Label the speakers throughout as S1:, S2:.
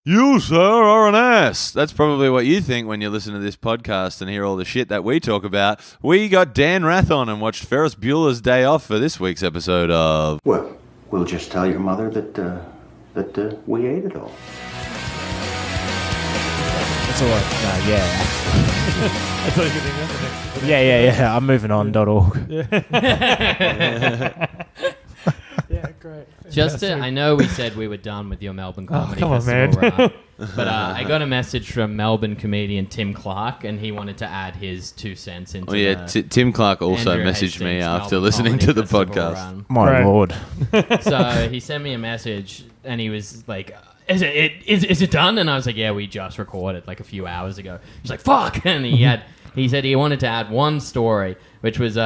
S1: You, sir, are an ass. That's probably what you think when you listen to this podcast and hear all the shit that we talk about. We got Dan Rath on and watched Ferris Bueller's Day Off for this week's episode of...
S2: Well, we'll just tell your mother that we ate it all.
S3: That's all yeah.
S4: I thought you could think of
S3: Yeah. I'm moving on.org.
S4: Yeah, great.
S5: I know we said we were done with your Melbourne Comedy
S4: come on,
S5: Festival
S4: man.
S5: run, but I got a message from Melbourne comedian Tim Clark, and he wanted to add his 2 cents into
S1: Tim Clark also
S5: Andrew
S1: messaged me
S5: Hastings
S1: after
S5: Melbourne
S1: listening
S5: Comedy
S1: to the
S5: Festival
S1: podcast.
S5: run.
S3: My lord.
S5: So he sent me a message, and he was like, is it done? And I was like, yeah, we just recorded like a few hours ago. He's like, fuck! And he said he wanted to add one story, which was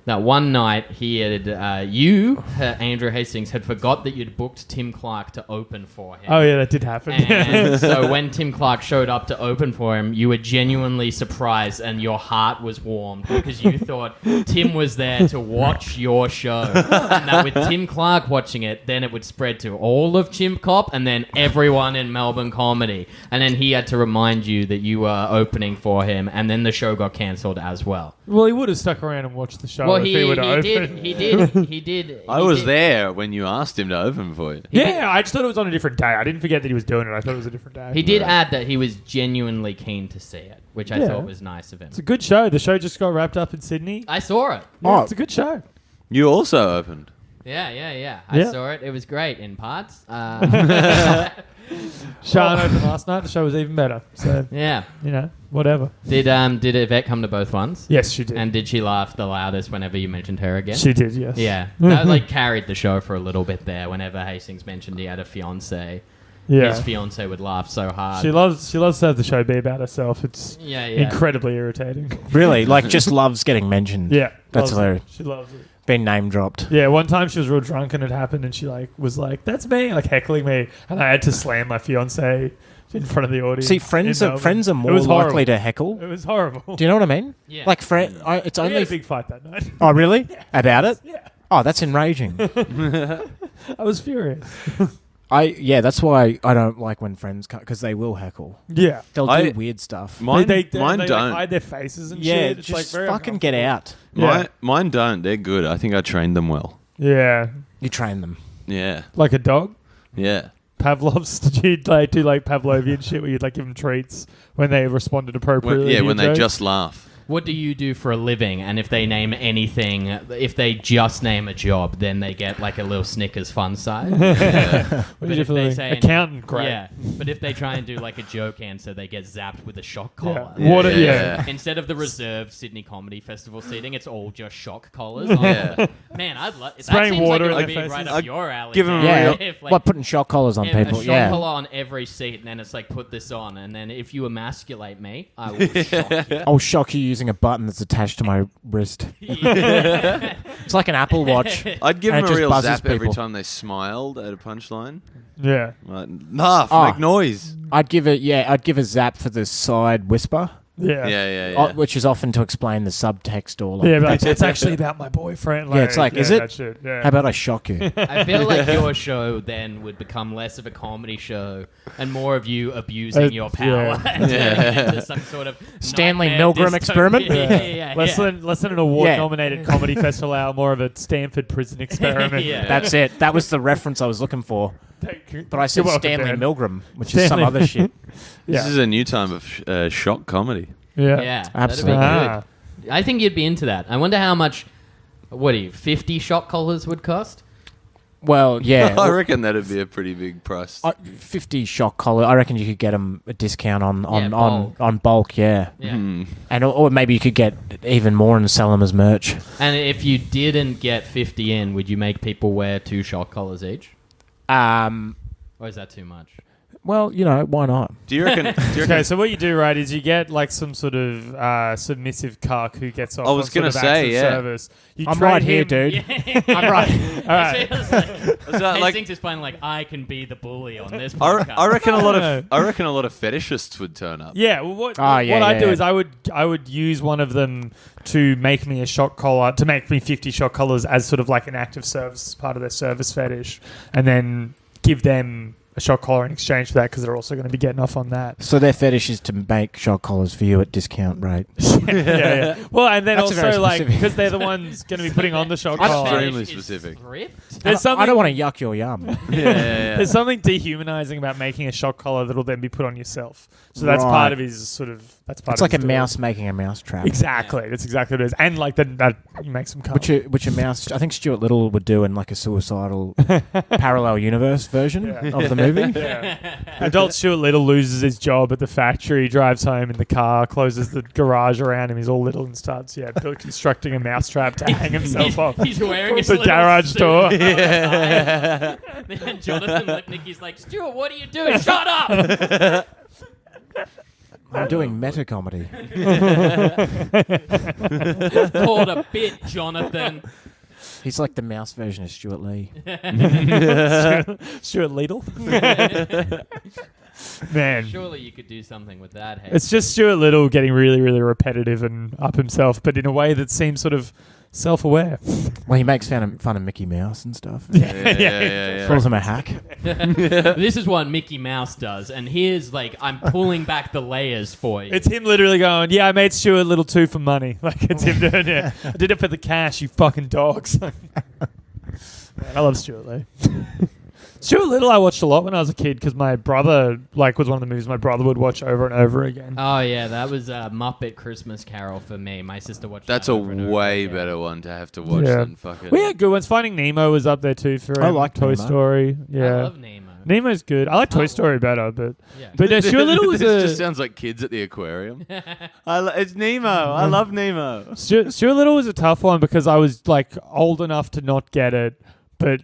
S5: that one night he had Andrew Hastings, had forgot that you'd booked Tim Clark to open for him.
S4: Oh, yeah, that did happen.
S5: And so when Tim Clark showed up to open for him, you were genuinely surprised and your heart was warmed because you thought Tim was there to watch your show. And that with Tim Clark watching it, then it would spread to all of Chimp Cop and then everyone in Melbourne comedy. And then he had to remind you that you were opening for him, and then the show got cancelled as well.
S4: Well, he would have stuck around and watched the show
S5: Well,
S4: if he would have opened.
S5: He did.
S1: I was there when you asked him to open for you.
S4: Yeah, I just thought it was on a different day. I didn't forget that he was doing it. I thought it was a different day.
S5: He did add that he was genuinely keen to see it, which I thought was nice of him.
S4: It's a good show. The show just got wrapped up in Sydney.
S5: I saw it.
S4: Yeah, it's a good show.
S1: You also opened.
S5: Yeah. I saw it. It was great in parts.
S4: Sean opened last night. The show was even better. So,
S5: Yeah.
S4: whatever.
S5: Did Yvette come to both ones?
S4: Yes, she did.
S5: And did she laugh the loudest whenever you mentioned her again?
S4: She did, yes.
S5: Yeah. That carried the show for a little bit there. Whenever Hastings mentioned he had a fiance, his fiance would laugh so hard.
S4: She loves to have the show be about herself. It's
S5: Yeah.
S4: incredibly irritating.
S3: Really? Just loves getting mentioned.
S4: Yeah.
S3: That's
S4: loves
S3: hilarious.
S4: it. She loves it.
S3: Been name dropped.
S4: Yeah, one time she was real drunk and it happened and she was like, that's me, heckling me. And I had to slam my fiance in front of the audience.
S3: See, friends are more likely to heckle.
S4: It was horrible.
S3: Do you know what I mean?
S5: Yeah.
S3: It's
S4: We
S3: only...
S4: had a big fight that night.
S3: Oh, really? About it?
S4: Yeah.
S3: Oh, that's enraging.
S4: I was furious.
S3: That's why I don't like when friends come, because they will heckle.
S4: Yeah.
S3: They'll do weird stuff.
S1: Mine
S4: They
S1: don't.
S4: hide their faces and
S3: Yeah,
S4: shit. It's
S3: just
S4: very
S3: fucking get out.
S1: Mine don't. They're good. I think I trained them well.
S4: Yeah.
S3: You train them.
S1: Yeah.
S4: Like a dog.
S1: Yeah.
S4: Pavlov's, did you do Pavlovian shit where you'd give them treats when they responded appropriately?
S1: When they just laugh.
S5: What do you do for a living? And if they name anything, if they just name a job, then they get a little Snickers fun size.
S4: What do you do for a living? Accountant, great.
S5: Yeah, but if they try and do a joke answer, they get zapped with a shock collar.
S4: Yeah.
S5: Instead of the reserved Sydney Comedy Festival seating, it's all just shock collars.
S1: Yeah.
S5: Man, I'd love
S4: spraying water in
S5: like
S4: their
S5: it would be right
S4: faces.
S5: up your alley.
S1: Give 'em
S3: Yeah.
S5: If,
S3: Putting shock collars on people.
S5: A shock
S3: Yeah.
S5: collar on every seat, and then it's put this on, and then if you emasculate me, I will shock you.
S3: I'll shock you using a button that's attached to my wrist. It's like an Apple Watch.
S1: I'd give
S3: And
S1: them
S3: it
S1: a
S3: just
S1: real
S3: buzzes
S1: zap every
S3: people.
S1: time they smiled at a punchline.
S4: Yeah.
S1: Make noise.
S3: I'd give a zap for the side whisper.
S4: Yeah.
S1: Yeah.
S3: Which is often to explain the subtext or
S4: Yeah, but it's actually about my boyfriend.
S3: Yeah, it's is it?
S4: That shit. Yeah.
S3: How about I shock you?
S5: I feel like your show then would become less of a comedy show and more of you abusing your power and turning it into some sort of
S3: Stanley
S5: nightmare
S3: Milgram
S5: dystopia.
S3: experiment?
S5: Yeah.
S4: Less than an award-nominated comedy festival hour, more of a Stanford prison experiment.
S5: Yeah.
S3: That's it. That was the reference I was looking for. But I said
S4: You're welcome,
S3: Stanley
S4: Dan.
S3: Milgram, which is some
S4: Stanley.
S3: other shit.
S1: This is a new time of shock comedy.
S5: Yeah,
S3: absolutely.
S5: That'd be good. I think you'd be into that. I wonder how much, 50 shock collars would cost?
S3: Well, yeah.
S1: I reckon that'd be a pretty big price.
S3: 50 shock collar. I reckon you could get them a discount on bulk. Yeah.
S5: Yeah.
S3: And or maybe you could get even more and sell them as merch.
S5: And if you didn't get 50 in, would you make people wear 2 shock collars each? Or is that too much?
S3: Well, why not?
S1: Do you reckon?
S4: Okay, so what you do, right, is you get some sort of submissive cuck who gets off.
S1: I was
S4: going to
S1: say, yeah.
S4: Service.
S3: I'm right here, dude. I'm right.
S4: All right.
S5: Hastings is playing I can be the bully on this podcast.
S1: I reckon a lot of fetishists would turn up.
S4: Yeah, well, what I'd do is I would use one of them to make me a shock collar, to make me 50 shock collars as sort of an act of service, part of their service fetish, and then give them a shock collar in exchange for that because they're also going to be getting off on that.
S3: So their fetish is to make shock collars for you at discount rate.
S4: yeah. Well, and then
S3: That's very
S4: also like
S3: specific.
S4: because they're the ones going to be putting on the shock
S5: Your
S4: collar.
S1: Extremely
S5: fetish is
S1: specific.
S5: thrift?
S4: There's something.
S3: I don't want to yuck your yum.
S1: Yeah.
S4: There's something dehumanizing about making a shock collar that'll then be put on yourself. So that's
S3: Right.
S4: part of his sort of. That's part.
S3: It's
S4: of
S3: like a
S4: his
S3: mouse making a mouse trap.
S4: Exactly. That's exactly what it is. And like that makes them come.
S3: Which a mouse, I think Stuart Little would do in like a suicidal parallel universe version of the movie.
S4: Yeah. Adult Stuart Little loses his job at the factory, drives home in the car, closes the garage around him. He's all little and starts, constructing a mousetrap to hang himself off.
S5: He's wearing his
S4: the
S5: little
S4: garage
S5: suit.
S4: door.
S5: Yeah. Then Jonathan Lipnicki's like, Stuart, what are you doing? Shut up!
S3: I'm doing meta comedy.
S5: Called a bit, Jonathan.
S3: He's like the mouse version of Stuart Lee.
S4: Stuart Little. Man.
S5: Surely you could do something with that. Hey?
S4: It's just Stuart Little getting really, really repetitive and up himself, but in a way that seems sort of self-aware.
S3: Well, he makes fun of Mickey Mouse and stuff.
S1: Yeah.
S3: Calls him a hack.
S5: This is what Mickey Mouse does, and here's like I'm pulling back the layers for you.
S4: It's him literally going, yeah, I made Stuart Little too for money. Like, it's him doing it. I did it for the cash, you fucking dogs. Man, I love Stuart Lee. Stuart Little I watched a lot when I was a kid because my brother, was one of the movies my brother would watch over and over again.
S5: Oh yeah, that was Muppet Christmas Carol for me. My sister watched.
S1: That's
S5: that
S1: a
S5: over and over
S1: way
S5: again.
S1: better one to have to watch
S4: Yeah.
S1: than fucking.
S4: We had good ones. Finding Nemo was up there too for
S3: I like
S4: Toy
S3: Nemo.
S4: Story. Yeah.
S5: I love Nemo.
S4: Nemo's good. I like Toy
S5: Oh.
S4: Story better, but
S5: Yeah.
S4: Stuart Little was
S1: This
S4: a
S1: just sounds like kids at the aquarium. It's Nemo. I love Nemo.
S4: Stuart Little was a tough one because I was old enough to not get it, but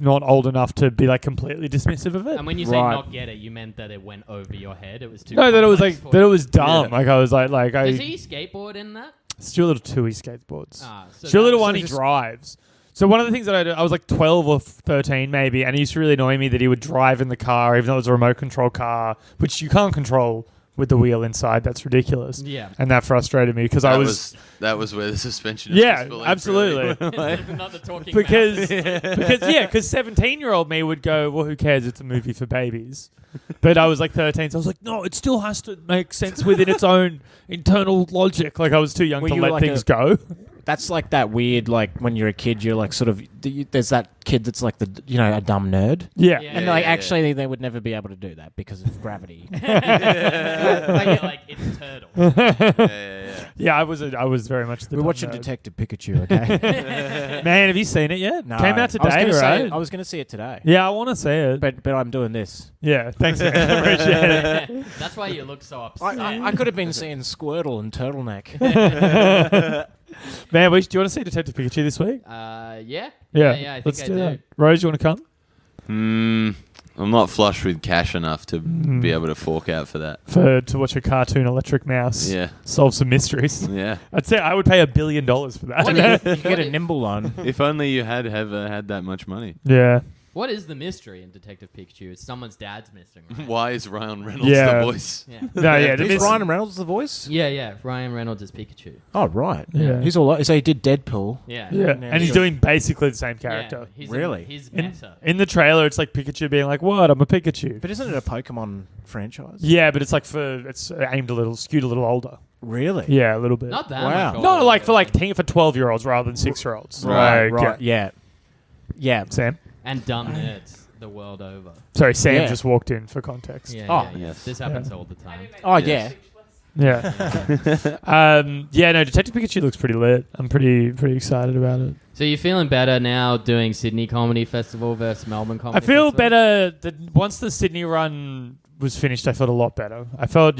S4: not old enough to be completely dismissive of it.
S5: And when you say
S3: Right.
S5: not get it, you meant that it went over your head. It was too.
S4: No, that it was
S5: complex for
S4: that
S5: you.
S4: it was dumb.
S1: Yeah.
S4: I was I
S5: Does he skateboard in that?
S4: Stuart Little 2 he skateboards.
S5: So
S4: Stuart Little
S5: that-
S4: 1 he drives. So one of the things that I was 12 or 13 maybe, and it used to really annoy me that he would drive in the car even though it was a remote control car, which you can't control with the wheel inside. That's ridiculous.
S5: Yeah.
S4: And that frustrated me because I was
S1: that was where the suspension.
S4: Yeah,
S1: of disbelief
S4: absolutely.
S1: really-
S5: Not the talking
S4: because
S5: mouse.
S4: because 17-year-old me would go, well, who cares? It's a movie for babies. But I was 13, so I was like, no, it still has to make sense within its own internal logic. I was too young
S3: Were
S4: to
S3: you
S4: let
S3: like
S4: things
S3: a-
S4: go.
S3: That's like that weird, when you're a kid, you're there's that kid that's a dumb nerd.
S4: Yeah.
S5: Yeah.
S3: And actually, they would never be able to do that because of gravity.
S5: Like it's turtle.
S1: Yeah.
S4: Yeah, I was very much the
S3: We're
S4: dumb
S3: watching
S4: nerd.
S3: Detective Pikachu, okay?
S4: Man, have you seen it yet?
S3: No,
S4: Came out
S3: I was
S4: today,
S3: gonna
S4: right?
S3: I was going to see it today,
S4: Yeah, I want to see it.
S3: but I'm doing this.
S4: Yeah, thanks, man. I appreciate it.
S5: That's why you look so upset.
S3: I could have been seeing Squirtle and Turtleneck.
S4: Man, do you want to see Detective Pikachu this week?
S5: Yeah.
S4: Yeah,
S5: I think
S4: let's
S5: I
S4: do
S5: do.
S4: that. Rose, you want to come?
S1: I'm not flush with cash enough to be able to fork out for that.
S4: To watch a cartoon electric mouse
S1: Yeah.
S4: solve some mysteries.
S1: Yeah.
S4: I'd say I would pay $1 billion for that.
S5: What is-
S3: You get a nimble on.
S1: If only you had that much money.
S4: Yeah.
S5: What is the mystery in Detective Pikachu? It's someone's dad's missing, right?
S1: Why is Ryan Reynolds
S4: Yeah.
S1: the voice?
S5: Yeah.
S4: No, yeah. The
S3: Is Ryan Reynolds the voice?
S5: Yeah. Ryan Reynolds is Pikachu.
S3: Oh, right.
S4: Yeah.
S3: He's all so he did Deadpool.
S5: Yeah.
S4: Yeah,
S3: Yeah,
S4: and he's
S3: sure.
S4: doing basically the same character.
S5: Yeah, he's
S3: Really?
S5: He's
S4: In,
S5: meta.
S4: in the trailer, it's like Pikachu being like, "What? I'm a Pikachu."
S3: But isn't it a Pokemon franchise?
S4: Yeah, but it's it's aimed skewed a little older.
S3: Really?
S4: Yeah, a little bit.
S5: Not that
S3: Wow.
S5: much.
S4: No,
S5: older,
S4: like for
S5: but-
S4: 12-year-olds rather than 6-year-olds.
S3: Right.
S4: Like,
S3: Right. Yeah. Yeah.
S4: Sam.
S5: and dumb nerds the world over.
S4: Sorry, Sam
S3: Yeah.
S4: just walked in for context.
S5: Yeah.
S3: Oh.
S5: yeah. This happens all the time.
S3: Oh,
S1: Yes.
S3: yeah.
S4: Yeah. No, Detective Pikachu looks pretty lit. I'm pretty excited about it.
S5: So you're feeling better now doing Sydney Comedy Festival versus Melbourne Comedy
S4: I feel
S5: Festival?
S4: better once the Sydney run was finished. I felt a lot better. So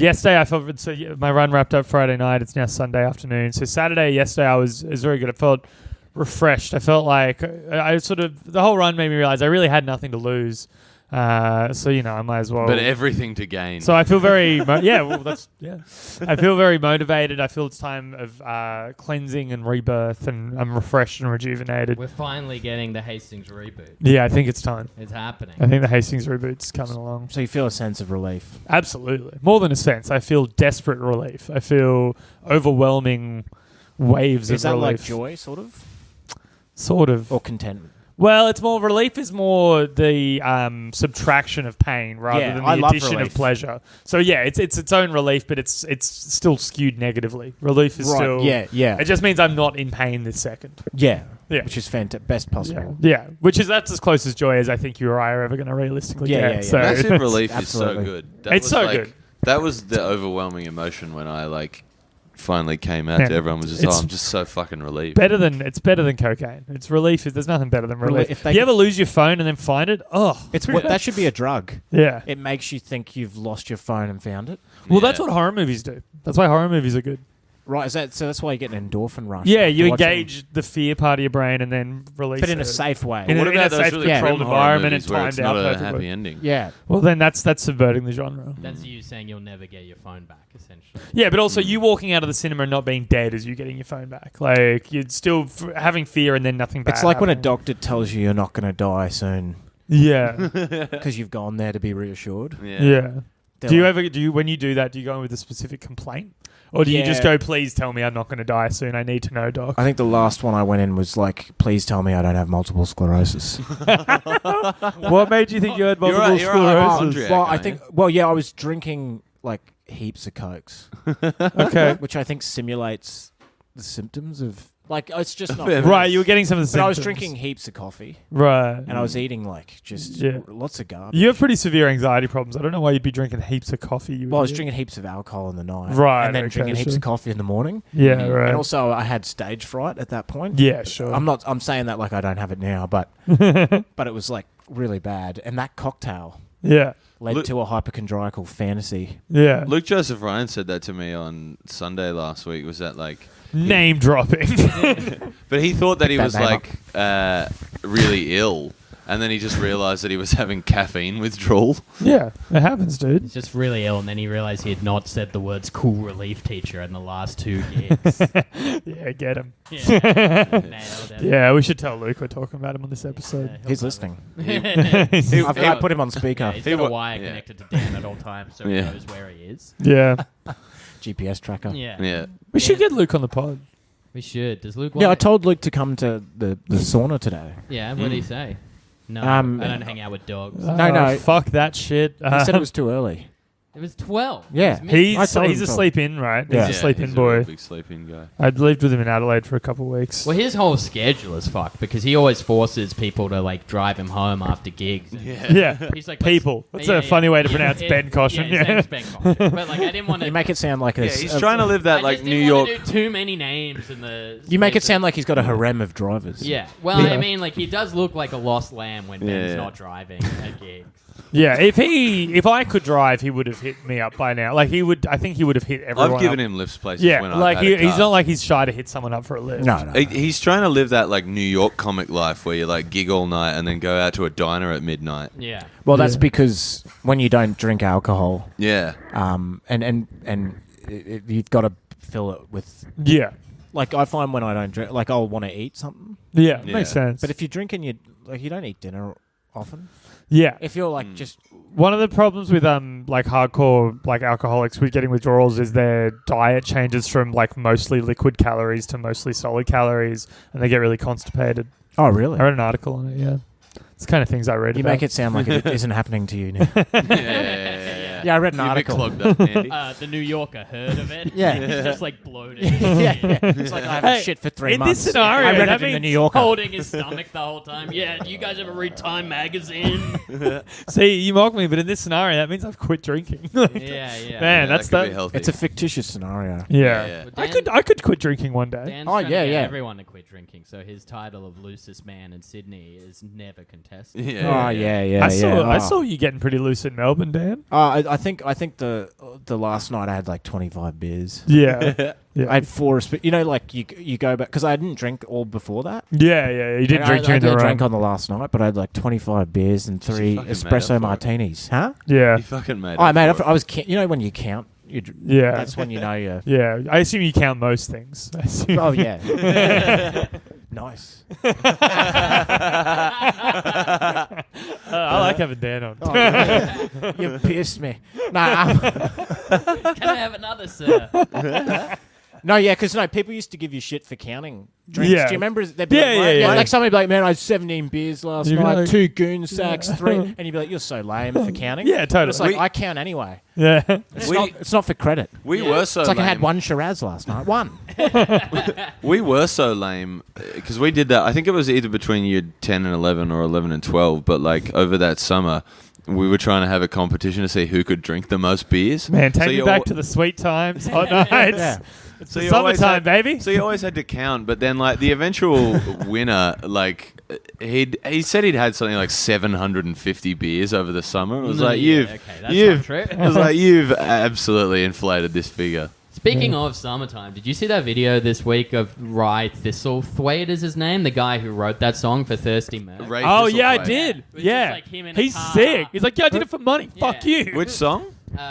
S4: my run wrapped up Friday night. It's now Sunday afternoon. So yesterday it was very good. I felt refreshed. I felt like the whole run made me realize I really had nothing to lose. I might as well.
S1: But everything to gain.
S4: So I feel very I feel very motivated. I feel it's time of cleansing and rebirth, and I'm refreshed and rejuvenated.
S5: We're finally getting the Hastings reboot.
S4: Yeah, I think it's time.
S5: It's happening.
S4: I think the Hastings reboot's coming along.
S3: So you feel a sense of relief.
S4: Absolutely. More than a sense. I feel desperate relief. I feel overwhelming waves
S3: Is
S4: of
S3: that
S4: relief.
S3: like joy, sort of?
S4: Sort of.
S3: Or contentment?
S4: Well, it's more relief is more the subtraction of pain rather
S3: Yeah,
S4: than
S3: I
S4: the
S3: love
S4: addition
S3: relief.
S4: of pleasure. So yeah, it's its own relief, but it's still skewed negatively. Relief is
S3: Right,
S4: still
S3: yeah.
S4: It just means I'm not in pain this second.
S3: Yeah.
S4: Yeah.
S3: Which is best possible.
S4: Yeah, that's as close as joy as I think you or I are ever going to realistically
S3: Yeah,
S4: get.
S3: yeah.
S4: So
S1: Massive relief is so
S3: Absolutely.
S1: good.
S4: It's so good.
S1: That was the overwhelming emotion when I finally came out
S4: Man,
S1: to everyone. Was just,
S4: it's
S1: I'm just so fucking relieved.
S4: it's better than cocaine. It's relief. There's nothing better than relief.
S3: If they
S4: you
S3: could-
S4: ever lose your phone and then find it? Oh,
S3: That should be a drug.
S4: yeah.
S3: It makes you think you've lost your phone and found it.
S4: Well, that's
S1: Yeah.
S4: what horror movies do. That's why horror movies are good.
S3: Right, so that's why you get an endorphin rush.
S4: Yeah,
S3: after
S4: you
S3: watching-
S4: engage the fear part of your brain and then release
S3: but in
S4: it.
S3: a safe way.
S4: In
S1: What
S4: a
S1: about those
S4: safe,
S1: really
S4: controlled
S1: grim horror
S4: environment
S1: movies
S4: and
S1: where
S4: timed
S1: it's
S4: out
S1: not a
S4: perfectly.
S1: happy ending?
S3: Yeah.
S4: Well, then that's subverting the genre.
S5: That's you saying you'll never get your phone back, essentially.
S4: Yeah, but also you walking out of the cinema and not being dead as you getting your phone back. Like you're still having fear and then nothing bad.
S3: It's like when a
S4: happening.
S3: doctor tells you you're not going to die soon
S4: Yeah,
S3: because you've gone there to be reassured.
S4: yeah.
S3: They're
S4: Do you
S3: like-
S4: ever when you do that? Do you go in with a specific complaint, or do you just
S3: Yeah.
S4: go, "Please tell me I'm not going to die soon. I need to know, doc."
S3: I think the last one I went in was like, please tell me I don't have multiple sclerosis.
S4: What made you think you had multiple
S1: you're a
S4: sclerosis?
S1: hypochondriac.
S3: Well, I
S1: aren't
S3: think, I was drinking like heaps of Cokes,
S4: Okay,
S3: which I think simulates the symptoms of, like, it's just not.
S1: Fair.
S4: right. You were getting some of the
S3: But
S4: symptoms.
S3: I was drinking heaps of coffee
S4: Right.
S3: and I was eating like just
S4: Yeah.
S3: lots of garbage.
S4: You have pretty severe anxiety problems. I don't know why you'd be drinking heaps of coffee. You
S3: Well, I was
S4: idiot.
S3: drinking heaps of alcohol in the night.
S4: Right,
S3: And then
S4: okay,
S3: drinking heaps
S4: sure.
S3: of coffee in the morning.
S4: Yeah, right.
S3: And also I had stage fright at that point.
S4: yeah, sure.
S3: I'm saying that like I don't have it now, but but it was like really bad. And that cocktail
S4: yeah,
S3: led
S1: Look-
S3: to a hypochondriacal fantasy.
S4: yeah.
S1: Luke Joseph Ryan said that to me on Sunday last week. Was that
S4: Name dropping.
S1: But he thought that he
S3: Pick
S1: was
S3: that name
S1: really ill, and then he just realized that he was having caffeine withdrawal.
S4: yeah, it happens, dude.
S5: He's just really ill, and then he realized he had not said the words "cool relief teacher" in the last 2 gigs.
S4: Yeah, get him.
S5: Yeah. Nailed it.
S4: Yeah, we should tell Luke we're talking about him on this episode.
S5: he'll
S3: He's
S5: love
S3: listening.
S5: it.
S1: He-
S3: I put him on speaker.
S5: Yeah, he's got
S1: wa-
S5: a wire
S1: yeah.
S5: connected to Dan at all times, so
S1: Yeah.
S5: he knows where he is.
S4: Yeah,
S3: GPS tracker.
S5: Yeah.
S1: Yeah.
S4: we should get Luke on the pod.
S5: We should. Does Luke?
S3: Yeah, I
S5: want
S3: told Luke to come to the sauna today.
S5: Yeah. What did he say? No,
S3: Um,
S5: I don't hang out with dogs.
S3: No.
S4: Fuck that shit.
S3: He said it was too early.
S5: It was 12.
S3: Yeah.
S5: It was me.
S3: I told
S4: he's
S3: him
S4: a
S3: so.
S4: sleep in, right?
S3: Yeah.
S4: He's a sleep in
S1: he's a
S4: boy.
S1: real big sleep-in guy.
S4: I'd lived with him in Adelaide for a couple of weeks.
S5: Well, his whole schedule is fucked because he always forces people to like drive him home after gigs. And
S4: Yeah,
S5: He's like
S4: people. That's
S5: Yeah,
S4: a
S5: yeah.
S4: funny way to pronounce Ben Caution.
S5: Yeah, his name's Ben Caution. But like, I didn't want to.
S3: You make it sound like
S1: Yeah,
S3: a.
S1: he's trying to live that
S5: I just
S1: New
S5: didn't
S1: York.
S5: want to do too many names in the.
S3: You make it
S5: space
S3: sound like he's got a harem of drivers.
S5: Yeah. Well,
S4: Yeah.
S5: I mean, like he does look like a lost lamb when Ben's
S1: Yeah.
S5: not driving at gigs.
S4: Yeah, if I could drive, he would have hit me up by now. Like he would, I think he would have hit everyone.
S1: I've given
S4: up.
S1: him lifts places.
S4: Yeah,
S1: when
S4: like
S1: I've had a
S4: he's
S1: car.
S4: not like he's shy to hit someone up for a lift.
S3: No.
S1: He's trying to live that like New York comic life where you like gig all night and then go out to a diner at midnight.
S5: Yeah.
S3: Well, that's
S4: Yeah.
S3: because when you don't drink alcohol,
S1: Yeah.
S3: you've got to fill it with.
S4: Yeah,
S3: Like I find when I don't drink, like I'll want to eat something.
S4: yeah,
S1: Yeah.
S4: makes sense.
S3: But if you're drinking, you don't eat dinner often.
S4: yeah,
S3: If you're like just
S4: one of the problems with like hardcore like alcoholics with getting withdrawals is their diet changes from like mostly liquid calories to mostly solid calories, and they get really constipated.
S3: oh really?
S4: I read an article on it. Yeah, it's the kind of things I read.
S3: You
S4: about.
S3: make it sound like it isn't happening to you. Now.
S1: Yeah,
S3: Yeah, I read an
S1: You're a bit
S3: article.
S1: clogged up, Andy.
S5: The New Yorker heard of it.
S3: Yeah.
S5: He's just like bloated.
S3: yeah, it's like I haven't
S4: Hey,
S3: shit for 3
S4: in
S3: months.
S4: this scenario,
S3: I read
S4: that
S3: it in the
S4: means
S3: New Yorker.
S5: Holding his stomach the whole time. Yeah, do you guys ever read Time magazine?
S4: See, you mock me, but in this scenario, that means I've quit drinking.
S5: yeah, yeah.
S4: Man,
S1: Yeah,
S4: that's
S1: that could
S4: that.
S1: be healthy.
S3: It's a fictitious scenario.
S4: Yeah.
S1: Yeah.
S5: Well,
S4: I could quit drinking one day.
S5: Dan's
S3: Oh,
S5: trying to
S3: yeah,
S5: get
S3: yeah.
S5: everyone to quit drinking, so his title of loosest man in Sydney is never contested.
S1: Yeah.
S3: Oh yeah.
S4: I
S3: Oh.
S4: saw you getting pretty loose in Melbourne, Dan.
S3: I think the last night I had like 25 beers.
S4: Yeah.
S3: I had 4. You know, like you go back because I didn't drink all before that.
S4: Yeah. You didn't drink
S3: I
S4: during the
S3: drank
S4: run.
S3: on the last night, but I had like 25 beers and
S1: So
S3: 3
S1: you fucking made up for
S3: espresso
S1: it.
S3: martinis. Huh?
S4: Yeah.
S1: You fucking made.
S3: Oh, I
S1: up
S3: made
S1: for
S3: up.
S1: it.
S3: I was. You know when you count.
S4: Yeah.
S3: That's when you know you.
S4: Yeah. I assume you count most things. I assume.
S3: Oh yeah. Nice.
S4: I like having Dan on.
S3: Oh, yeah. You pissed me. Nah.
S5: Can I have another, sir?
S3: No, yeah, because people used to give you shit for counting drinks.
S4: Yeah.
S3: Do you remember? They'd be
S4: Yeah,
S3: like,
S4: yeah.
S3: Like somebody would be like, man, I had 17 beers last
S4: You'd be
S3: night,
S4: like-
S3: 2 goon sacks, 3, and you'd be like, you're so lame for counting.
S4: Yeah, totally.
S3: But it's like
S1: We-
S3: I count anyway.
S4: Yeah.
S3: It's not for credit.
S1: We were so
S3: It's like
S1: lame.
S3: I had 1 Shiraz last night. 1.
S1: We were so lame because we did that. I think it was either between year 10 and 11 or 11 and 12. But like over that summer, we were trying to have a competition to see who could drink the most beers.
S4: Man, take
S1: So
S4: me
S1: you
S4: back
S1: al-
S4: to the sweet times, hot nights.
S3: Yeah.
S4: It's
S1: So
S4: the
S1: you always
S4: summertime,
S1: had-
S4: baby.
S1: So you always had to count, but then like the eventual winner, like he said he'd had something like 750 beers over the summer. It was like
S5: that's not true.
S1: it was like you've absolutely inflated this figure.
S5: Speaking of summertime, did you see that video this week of Rath Thistlethwaite is his name? The guy who wrote that song for Thirsty Merc.
S1: Ray
S4: Oh, yeah, I
S1: Thistlethwaite.
S4: did.
S5: It was
S4: Yeah.
S5: just like him in a
S4: He's
S5: car.
S4: sick. He's like, yeah, I did it for money.
S5: Yeah.
S4: Fuck you.
S1: Which song?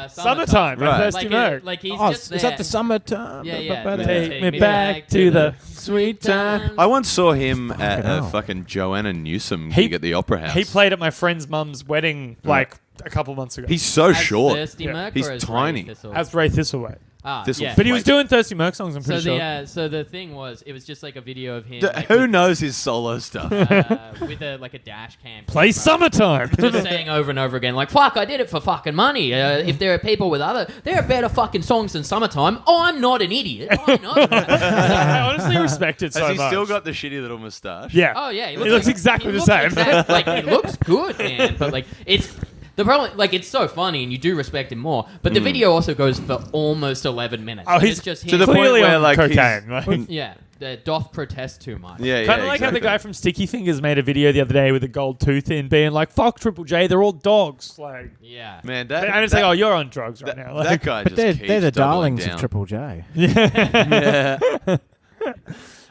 S4: Summertime, by
S1: Right.
S4: Thirsty Merc.
S5: Like he's
S3: Oh,
S5: just
S3: is
S5: there.
S3: that the summertime?
S5: Yeah.
S4: Take me back to the
S5: sweet time.
S1: I once saw him at
S3: Fucking
S1: a
S3: hell.
S1: fucking Joanna Newsom
S4: He-
S1: gig at the Opera House.
S4: He played at my friend's mum's wedding like a couple months ago.
S1: He's so
S5: As
S1: short.
S5: Thirsty
S4: Yeah.
S5: Merc
S1: He's
S5: or as
S1: tiny.
S5: Ray Thistle?
S4: as Ray Thistlethwaite.
S1: Thistle-
S5: yeah.
S4: But he was doing Thirsty Merc songs, I'm
S5: So
S4: pretty sure.
S5: so the thing was, it was just like a video of him
S1: Who knows his solo stuff?
S5: with a dash cam.
S4: Play Summertime.
S5: Just saying over and over again, like, fuck, I did it for fucking money. If there are people with there are better fucking songs than Summertime. Oh, I'm not an idiot. I know that.
S4: I honestly respect it so
S1: Has he
S4: much.
S1: still got the shitty little moustache?
S4: Yeah.
S5: Oh, yeah.
S4: He looks exactly the same.
S5: Like, he looks good, man. But, like, it's... The problem, like, it's so funny, and you do respect him more. But the video also goes for almost 11 minutes.
S4: Oh,
S5: Like,
S4: he's
S5: it's just
S1: to the
S5: him.
S1: point
S4: clearly
S1: where,
S4: on
S1: like,
S4: cocaine.
S1: he's-
S4: Like,
S5: Yeah, doth protest too much.
S1: Yeah,
S4: kind of like how the guy from Sticky Fingers made a video the other day with a gold tooth in, being like, "Fuck Triple J, they're all dogs." Like,
S5: Yeah.
S1: Man, that
S4: and it's like, "Oh, you're on drugs right
S1: that,
S4: now."
S1: that
S4: Like,
S1: guy
S3: But
S1: just
S3: they're the
S1: keeps doubling
S3: darlings
S1: down.
S3: of Triple J.
S1: Yeah.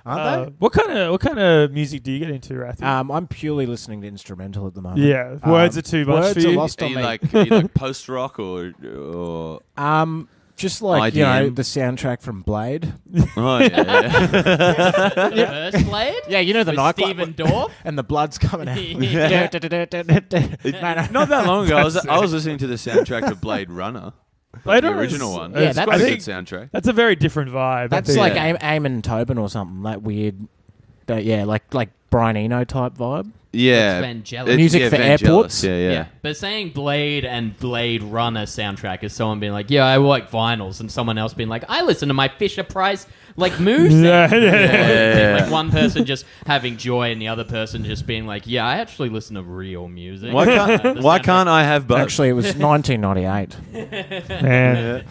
S3: Aren't
S4: what kind of music do you get into, Rath?
S3: they? I'm purely listening to instrumental at the moment.
S4: yeah, words are too much
S3: words
S4: for
S3: are
S4: you.
S3: lost
S1: Are
S3: on
S1: you
S3: me.
S1: like post rock or
S3: Just like, you know,
S1: IDM?
S3: the soundtrack from Blade.
S1: oh yeah,
S5: The first Blade?
S3: Yeah, you know the
S5: With
S3: nightclub.
S5: Stephen Dorff?
S3: And the blood's coming out.
S5: Yeah.
S1: Not that long ago, I was listening to the soundtrack to Blade Runner,
S4: Blade
S1: the
S4: Runner is-
S1: original one.
S3: Yeah,
S1: It's
S3: that's-
S1: quite a
S4: I
S1: good
S4: think-
S1: soundtrack.
S4: That's a very different vibe. I
S3: That's
S4: think.
S3: like
S1: Yeah.
S3: Eamon Tobin or something. That weird, like Brian Eno type vibe.
S1: Yeah,
S5: It's Vangelis.
S3: Music for
S1: Vangelis.
S3: airports?
S1: Yeah.
S5: But saying Blade and Blade Runner soundtrack is someone being like, yeah, I like vinyls, and someone else being like, I listen to my Fisher Price like moose.
S1: Yeah.
S5: Like one person just having joy and the other person just being like, yeah, I actually listen to real music.
S1: Why
S5: The
S1: why
S5: soundtrack-
S1: can't I have both?
S3: Actually, it was 1998
S4: Man.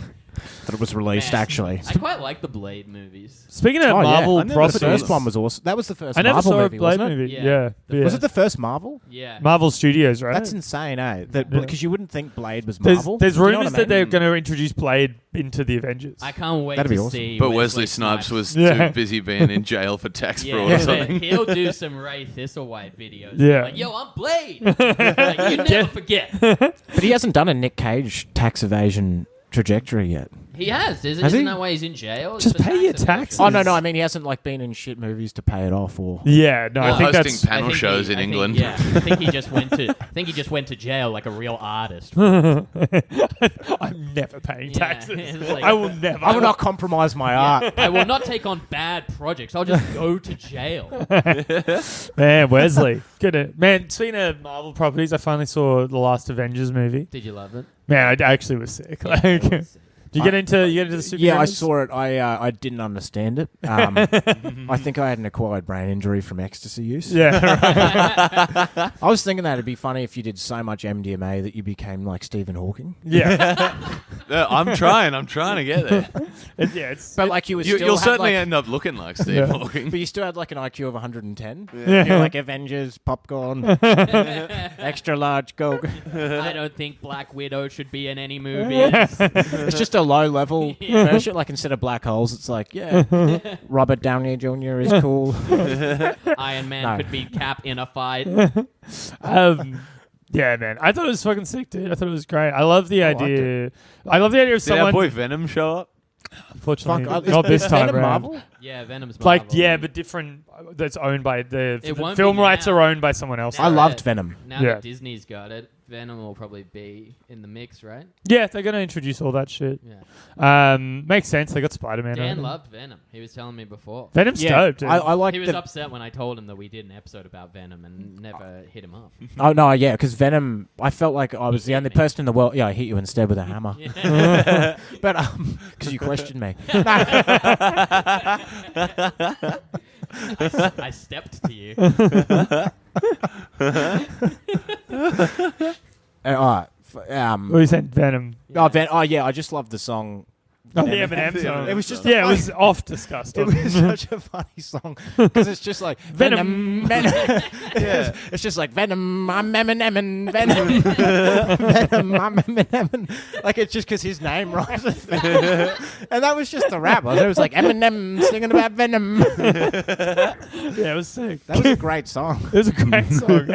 S3: that it was released.
S5: Man.
S3: Actually,
S5: I quite like the Blade movies.
S4: Speaking of
S3: Oh, yeah.
S4: Marvel
S1: I never
S3: the
S4: properties,
S3: first one was awesome. That was the first
S4: I never
S3: Marvel
S4: saw a
S3: movie,
S4: Blade
S3: wasn't it?
S4: movie.
S5: Yeah.
S4: Yeah.
S3: Was it the first Marvel?
S5: Yeah.
S4: Marvel Studios, right?
S3: That's insane, eh?
S4: Yeah.
S3: Because you wouldn't think Blade was
S4: There's
S3: Marvel.
S4: there's
S3: Do you know
S4: rumors
S3: what I
S4: that they're
S3: mean?
S4: going to introduce Blade into the Avengers.
S5: I can't wait
S3: That'd be
S5: to
S3: awesome.
S5: see.
S1: But Wesley Snipes was
S4: Yeah.
S1: too busy being in jail for tax fraud or
S5: Yeah,
S1: something.
S5: he'll do some Ray Thistlethwaite videos.
S4: Yeah.
S5: Like, yo, I'm Blade. Like, you never forget.
S3: But he hasn't done a Nick Cage tax evasion trajectory yet.
S5: He has. Isn't
S3: Has he?
S5: that why he's in jail?
S4: Just
S5: For
S4: pay your
S5: tax
S4: taxes.
S5: evasion.
S3: Oh no, I mean he hasn't like been in shit movies to pay it off or.
S4: Yeah, no,
S5: Well,
S4: I think
S1: hosting
S4: that's.
S1: panel shows in England.
S5: Yeah, I think he just went to. I think he just went to jail like a real artist.
S4: I'm never paying
S5: Yeah,
S4: taxes.
S5: it's like-
S4: I will never.
S3: I will not compromise my art.
S5: I will not take on bad projects. I'll just go to jail.
S4: Man, Wesley, man. Speaking of Marvel properties, I finally saw the last Avengers movie.
S5: Did you love it?
S4: Man, I actually was sick. Like, do you get into the superheroes?
S3: Yeah, I saw it. I didn't understand it. I think I had an acquired brain injury from ecstasy use.
S4: Yeah, right.
S3: I was thinking that it'd be funny if you did so much MDMA that you became like Stephen Hawking.
S4: yeah,
S1: I'm trying to get there.
S4: it's
S3: But like you would
S1: You'll
S3: still have,
S1: certainly
S3: like,
S1: end up looking like Steve
S4: Yeah.
S1: Hawking.
S3: but you still had like an IQ of 110.
S4: Yeah.
S3: You're like Avengers, popcorn, extra large Coke.
S5: I don't think Black Widow should be in any movie.
S3: It's just a low level version. Like instead of black holes, it's like Robert Downey Jr. is cool.
S5: Iron Man
S3: No.
S5: could beat Cap in a fight.
S4: Yeah, man. I thought it was fucking sick, dude. I thought it was great. I love the
S3: liked
S4: idea. I love the idea of
S1: Did our
S4: someone.
S1: boy Venom show up?
S4: Unfortunately,
S3: Fuck,
S4: not this
S3: is
S4: time
S3: Venom
S4: around.
S3: Marvel?
S5: Yeah, Venom's
S4: Like,
S5: Marvel.
S4: yeah, but different. That's owned by the
S5: It won't
S4: film
S5: be
S4: rights
S5: now.
S4: are owned by someone else.
S5: Now
S3: I
S5: that-
S3: loved Venom.
S5: Now
S4: Yeah.
S5: that Disney's got it, Venom will probably be in the mix, right?
S4: Yeah, they're going to introduce all that shit.
S5: Yeah.
S4: Makes sense. They got Spider-Man.
S5: Dan loved Venom. He was telling me before.
S4: Venom's dope, dude.
S3: I like
S5: He was upset when I told him that we did an episode about Venom and never hit him up.
S3: Oh no, yeah, because Venom. I felt like I was the only person in the world. Yeah, I hit you instead with a hammer. But because you questioned me.
S5: I stepped to you.
S3: All right.
S4: What are you saying, Venom?
S3: Yeah, I just love the song.
S4: Oh, the Eminem song.
S3: It was just
S4: it was off disgusting.
S3: It was such a funny song because it's just like
S4: Venom.
S3: Yeah, it's just like Venom. I'm Eminem. Venom. Venom. I'm Eminem. Like it's just because his name rhymes with Venom. And that was just the rap. It was like Eminem singing about Venom.
S4: Yeah, it was sick.
S3: That was a great song.
S4: It was a great song.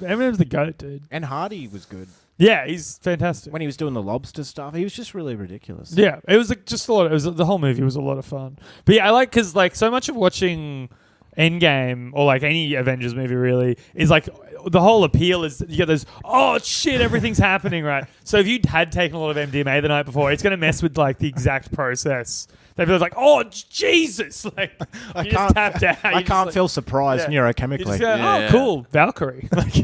S4: Eminem's the goat, dude.
S3: And Hardy was good
S4: Yeah, he's fantastic.
S3: when he was doing the lobster stuff. He was just really ridiculous.
S4: Yeah, it was just a lot. It was the whole movie was a lot of fun. But yeah, I like because like so much of watching Endgame or like any Avengers movie really is like the whole appeal is you get those shit everything's happening right. So if you had taken a lot of MDMA the night before, it's going to mess with like the exact process. They'd be like, oh Jesus, like you just tapped out.
S3: I can't feel surprised neurochemically.
S4: You just go, cool, Valkyrie. Like,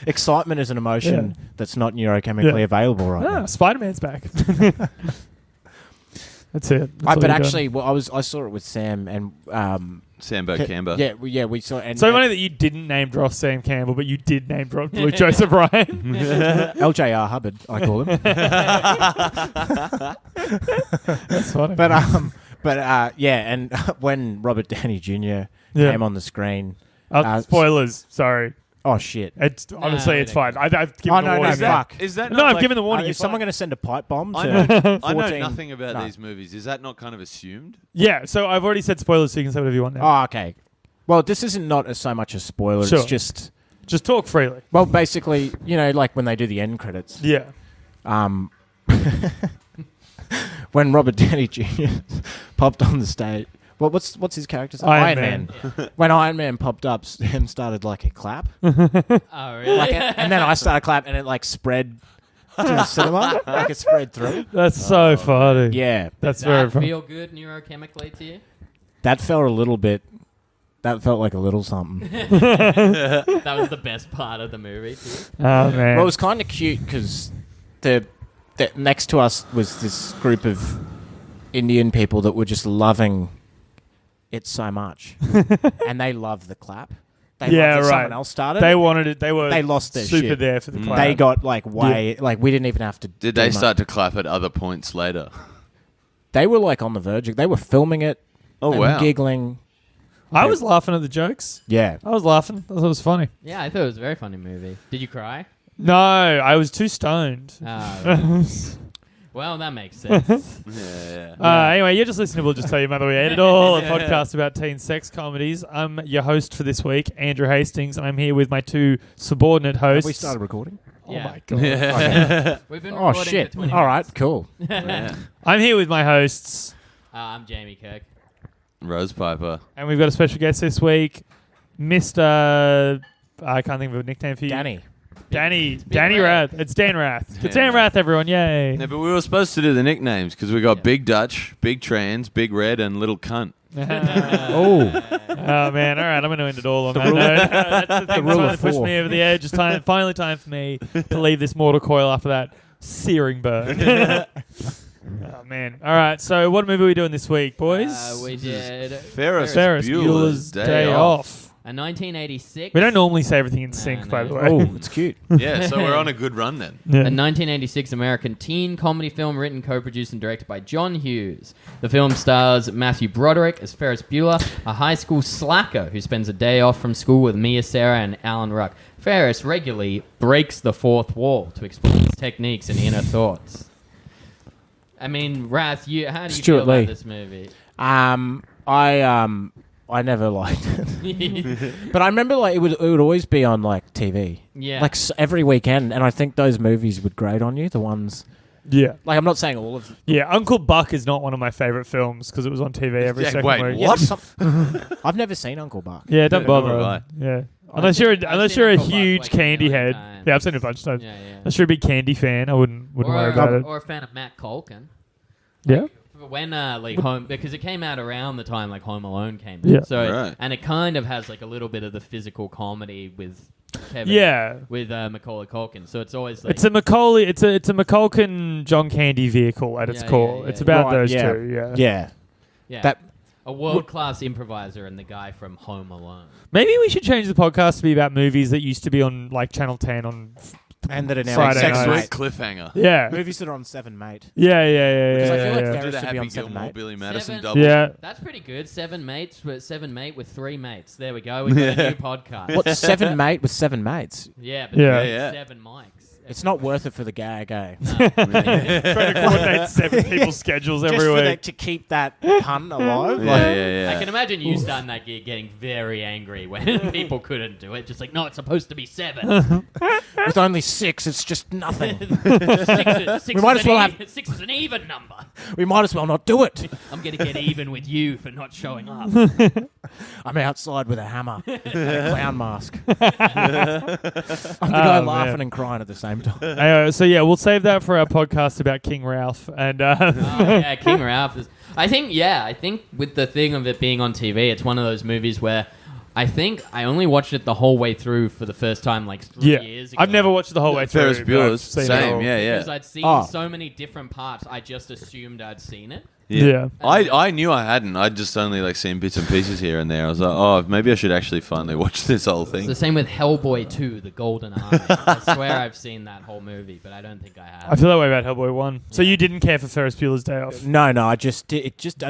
S3: Excitement is an emotion that's not neurochemically available right now.
S4: Spider-Man's back. That's it. That's all
S3: But
S4: you're
S3: actually, I saw it with Sam and
S1: Sambo Camber.
S3: Yeah, we saw. And
S4: so funny that you didn't name drop Sam Campbell, but you did name drop Luke Joseph Ryan.
S3: LJR Hubbard, I call him.
S4: That's funny.
S3: But and when Robert Downey Jr. came on the screen,
S4: spoilers. Sorry.
S3: Oh shit!
S4: It's honestly, it's fine. I've given the warning.
S3: Fuck.
S1: Is that
S4: No, I've given the warning.
S3: Is someone going to send a pipe bomb to
S1: I know
S3: 14?
S1: nothing about these movies. Is that not kind of assumed?
S4: Yeah, so I've already said spoilers, so you can say whatever you want now.
S3: Oh, okay. Well, this isn't not so much a spoiler.
S4: Sure.
S3: It's just
S4: talk freely.
S3: well, basically, like when they do the end credits.
S4: Yeah.
S3: When Robert Downey Jr. popped on the stage. Well, what's his character's name?
S4: Iron Man.
S3: Yeah. When Iron Man popped up, Sam started like a clap.
S5: Oh, really?
S3: And then I started clap, and it like spread to the cinema. Like it spread through.
S4: That's so funny.
S3: Yeah.
S4: That's
S5: Does
S4: very
S5: that
S4: funny.
S5: feel good neurochemically to you?
S3: That felt a little bit. That felt like a little something.
S5: That was the best part of the movie, too.
S4: Oh, man.
S3: Well, it was kind of cute because the next to us was this group of Indian people that were just loving it so much, and they loved the clap. They loved that someone else started.
S4: They wanted it. They
S3: lost their
S4: super
S3: shit.
S4: there for the clap.
S3: They got like way like we didn't even have to.
S1: Did they start to clap at other points later?
S3: They were like on the verge. They were filming it.
S1: Oh
S3: they
S1: wow!
S3: were giggling.
S4: I was laughing at the jokes.
S3: Yeah,
S4: I was laughing. I thought it was funny.
S5: Yeah, I thought it was a very funny movie. Did you cry?
S4: No, I was too stoned.
S5: Well, that makes sense.
S1: Yeah.
S4: Anyway, you're just listening to We'll Just Tell Your Mother We Ate It All, a podcast about teen sex comedies. I'm your host for this week, Andrew Hastings, and I'm here with my two subordinate hosts.
S3: have we started recording?
S4: Oh
S5: Yeah.
S4: my God.
S5: We've been
S3: Oh
S5: recording
S3: shit!
S5: for 20
S3: All right,
S5: minutes.
S3: cool.
S1: Yeah.
S4: I'm here with my hosts,
S5: I'm Jamie Kirk.
S1: Rose Piper.
S4: and we've got a special guest this week, Mr. I can't think of a nickname for you. Danny
S5: Rath.
S4: Rath. It's Dan Rath. It's
S1: Dan
S4: Dan Rath, everyone. Yay.
S1: No, but we were supposed to do the nicknames because we got Big Dutch, Big Trans, Big Red, and Little Cunt.
S3: Oh,
S4: Oh man! All right, I'm going to end it all on that note. That's the thing
S3: rule
S4: that's
S3: of
S4: pushed
S3: four.
S4: me over the edge. It's finally time for me to leave this mortal coil after that searing burn. Oh man! All right, so what movie are we doing this week, boys?
S5: We did
S1: Ferris
S4: Bueller's Day Off.
S5: A 1986.
S4: We don't normally say everything in sync,
S5: no.
S4: by the way.
S3: oh, it's cute.
S1: Yeah, so we're on a good run then.
S4: Yeah.
S5: A 1986 American teen comedy film written, co-produced, and directed by John Hughes. The film stars Matthew Broderick as Ferris Bueller, a high school slacker who spends a day off from school with Mia Sara and Alan Ruck. Ferris regularly breaks the fourth wall to explore his techniques and inner thoughts. I mean, Rath, how do you
S3: Stuart
S5: feel
S3: Lee.
S5: about this movie?
S3: I never liked it, but I remember like it would always be on like TV,
S5: Yeah.
S3: like every weekend, and I think those movies would grate on you. The ones
S4: Yeah.
S3: like I'm not saying all of them.
S4: Yeah, Uncle Buck is not one of my favorite films because it was on TV every
S1: Yeah,
S4: second
S1: wait,
S4: week.
S1: what?
S3: I've never seen Uncle Buck.
S4: Yeah, don't
S1: Yeah, nor
S4: bother.
S1: have
S4: Yeah. Unless you're a
S5: seen it
S4: huge
S5: like a
S4: candy
S5: million
S4: head.
S5: times.
S4: Yeah, I've seen it a bunch of times.
S5: Yeah, yeah.
S4: Unless you're a big candy fan, I wouldn't worry about it.
S5: Or a fan of Matt Culkin.
S4: Yeah.
S5: When Home, because it came out around the time like Home Alone came out.
S4: Yeah.
S5: So
S1: Right.
S5: and it kind of has like a little bit of the physical comedy with Kevin.
S4: Yeah.
S5: With Macaulay Culkin. So it's always like
S4: It's a Macaulay. It's a Macaulkin John Candy vehicle at its
S5: Yeah,
S4: core.
S5: yeah, yeah.
S4: It's about
S3: Right,
S4: those
S3: yeah.
S4: two. Yeah.
S3: Yeah.
S5: yeah,
S3: That
S5: a world class improviser and the guy from Home Alone.
S4: Maybe we should change the podcast to be about movies that used to be on like Channel 10 on.
S3: and that are now
S4: Friday
S3: Sex
S4: night.
S3: Mate.
S1: Cliffhanger.
S4: Yeah.
S3: Movies that are on Seven Mate.
S4: Yeah. Yeah.
S3: Because I
S4: Yeah.
S3: feel like
S4: Yeah.
S3: Ferris
S1: Do the
S3: should be
S1: Happy
S3: on Seven
S1: Gilmore,
S3: Mate.
S1: Billy Madison
S5: Seven.
S1: double.
S4: Yeah.
S5: That's pretty good. Seven mate with three mates. There we go. We got a new podcast.
S3: What's Seven Mate with seven mates?
S5: Yeah, but
S4: Yeah.
S1: Yeah.
S5: 7 mics.
S3: It's not worth it for the gag, eh?
S4: Trying to coordinate 7 people's schedules
S3: Just
S4: every
S3: for
S4: week.
S3: to keep that pun alive.
S1: Yeah,
S3: Like,
S1: yeah,
S5: I
S1: yeah.
S5: can imagine you starting that gig getting very angry when people couldn't do it. Just like, no, it's supposed to be 7.
S3: with only 6, it's just nothing.
S5: Six
S3: We might as well have-
S5: 6 is an even number.
S3: We might as well not do it.
S5: I'm going to get even with you for not showing up.
S3: I'm outside with a hammer and a clown mask. I'm the guy
S4: Oh,
S3: laughing
S4: man.
S3: and crying at the same time.
S4: So yeah, we'll save that for our podcast about King Ralph. And
S5: Oh, yeah, King Ralph is. I think with the thing of it being on TV, it's one of those movies where I think I only watched it the whole way through for the first time like 3
S4: yeah,
S5: years ago.
S4: I've never watched it the whole way through.
S1: Ferris
S4: but I've
S1: Bueller's
S4: seen it
S1: same.
S4: all.
S1: Yeah,
S5: Because
S1: yeah.
S5: I'd seen
S3: Oh.
S5: so many different parts, I just assumed I'd seen it.
S4: Yeah.
S1: I knew I hadn't. I'd just only like seen bits and pieces here and there. I was like, oh, maybe I should actually finally watch this whole
S5: It's
S1: thing.
S5: the same with Hellboy 2, The Golden Army. I swear I've seen that whole movie, but I don't think I have.
S4: I feel that way about Hellboy 1. So you didn't care for Ferris Bueller's Day Off?
S3: No, I just I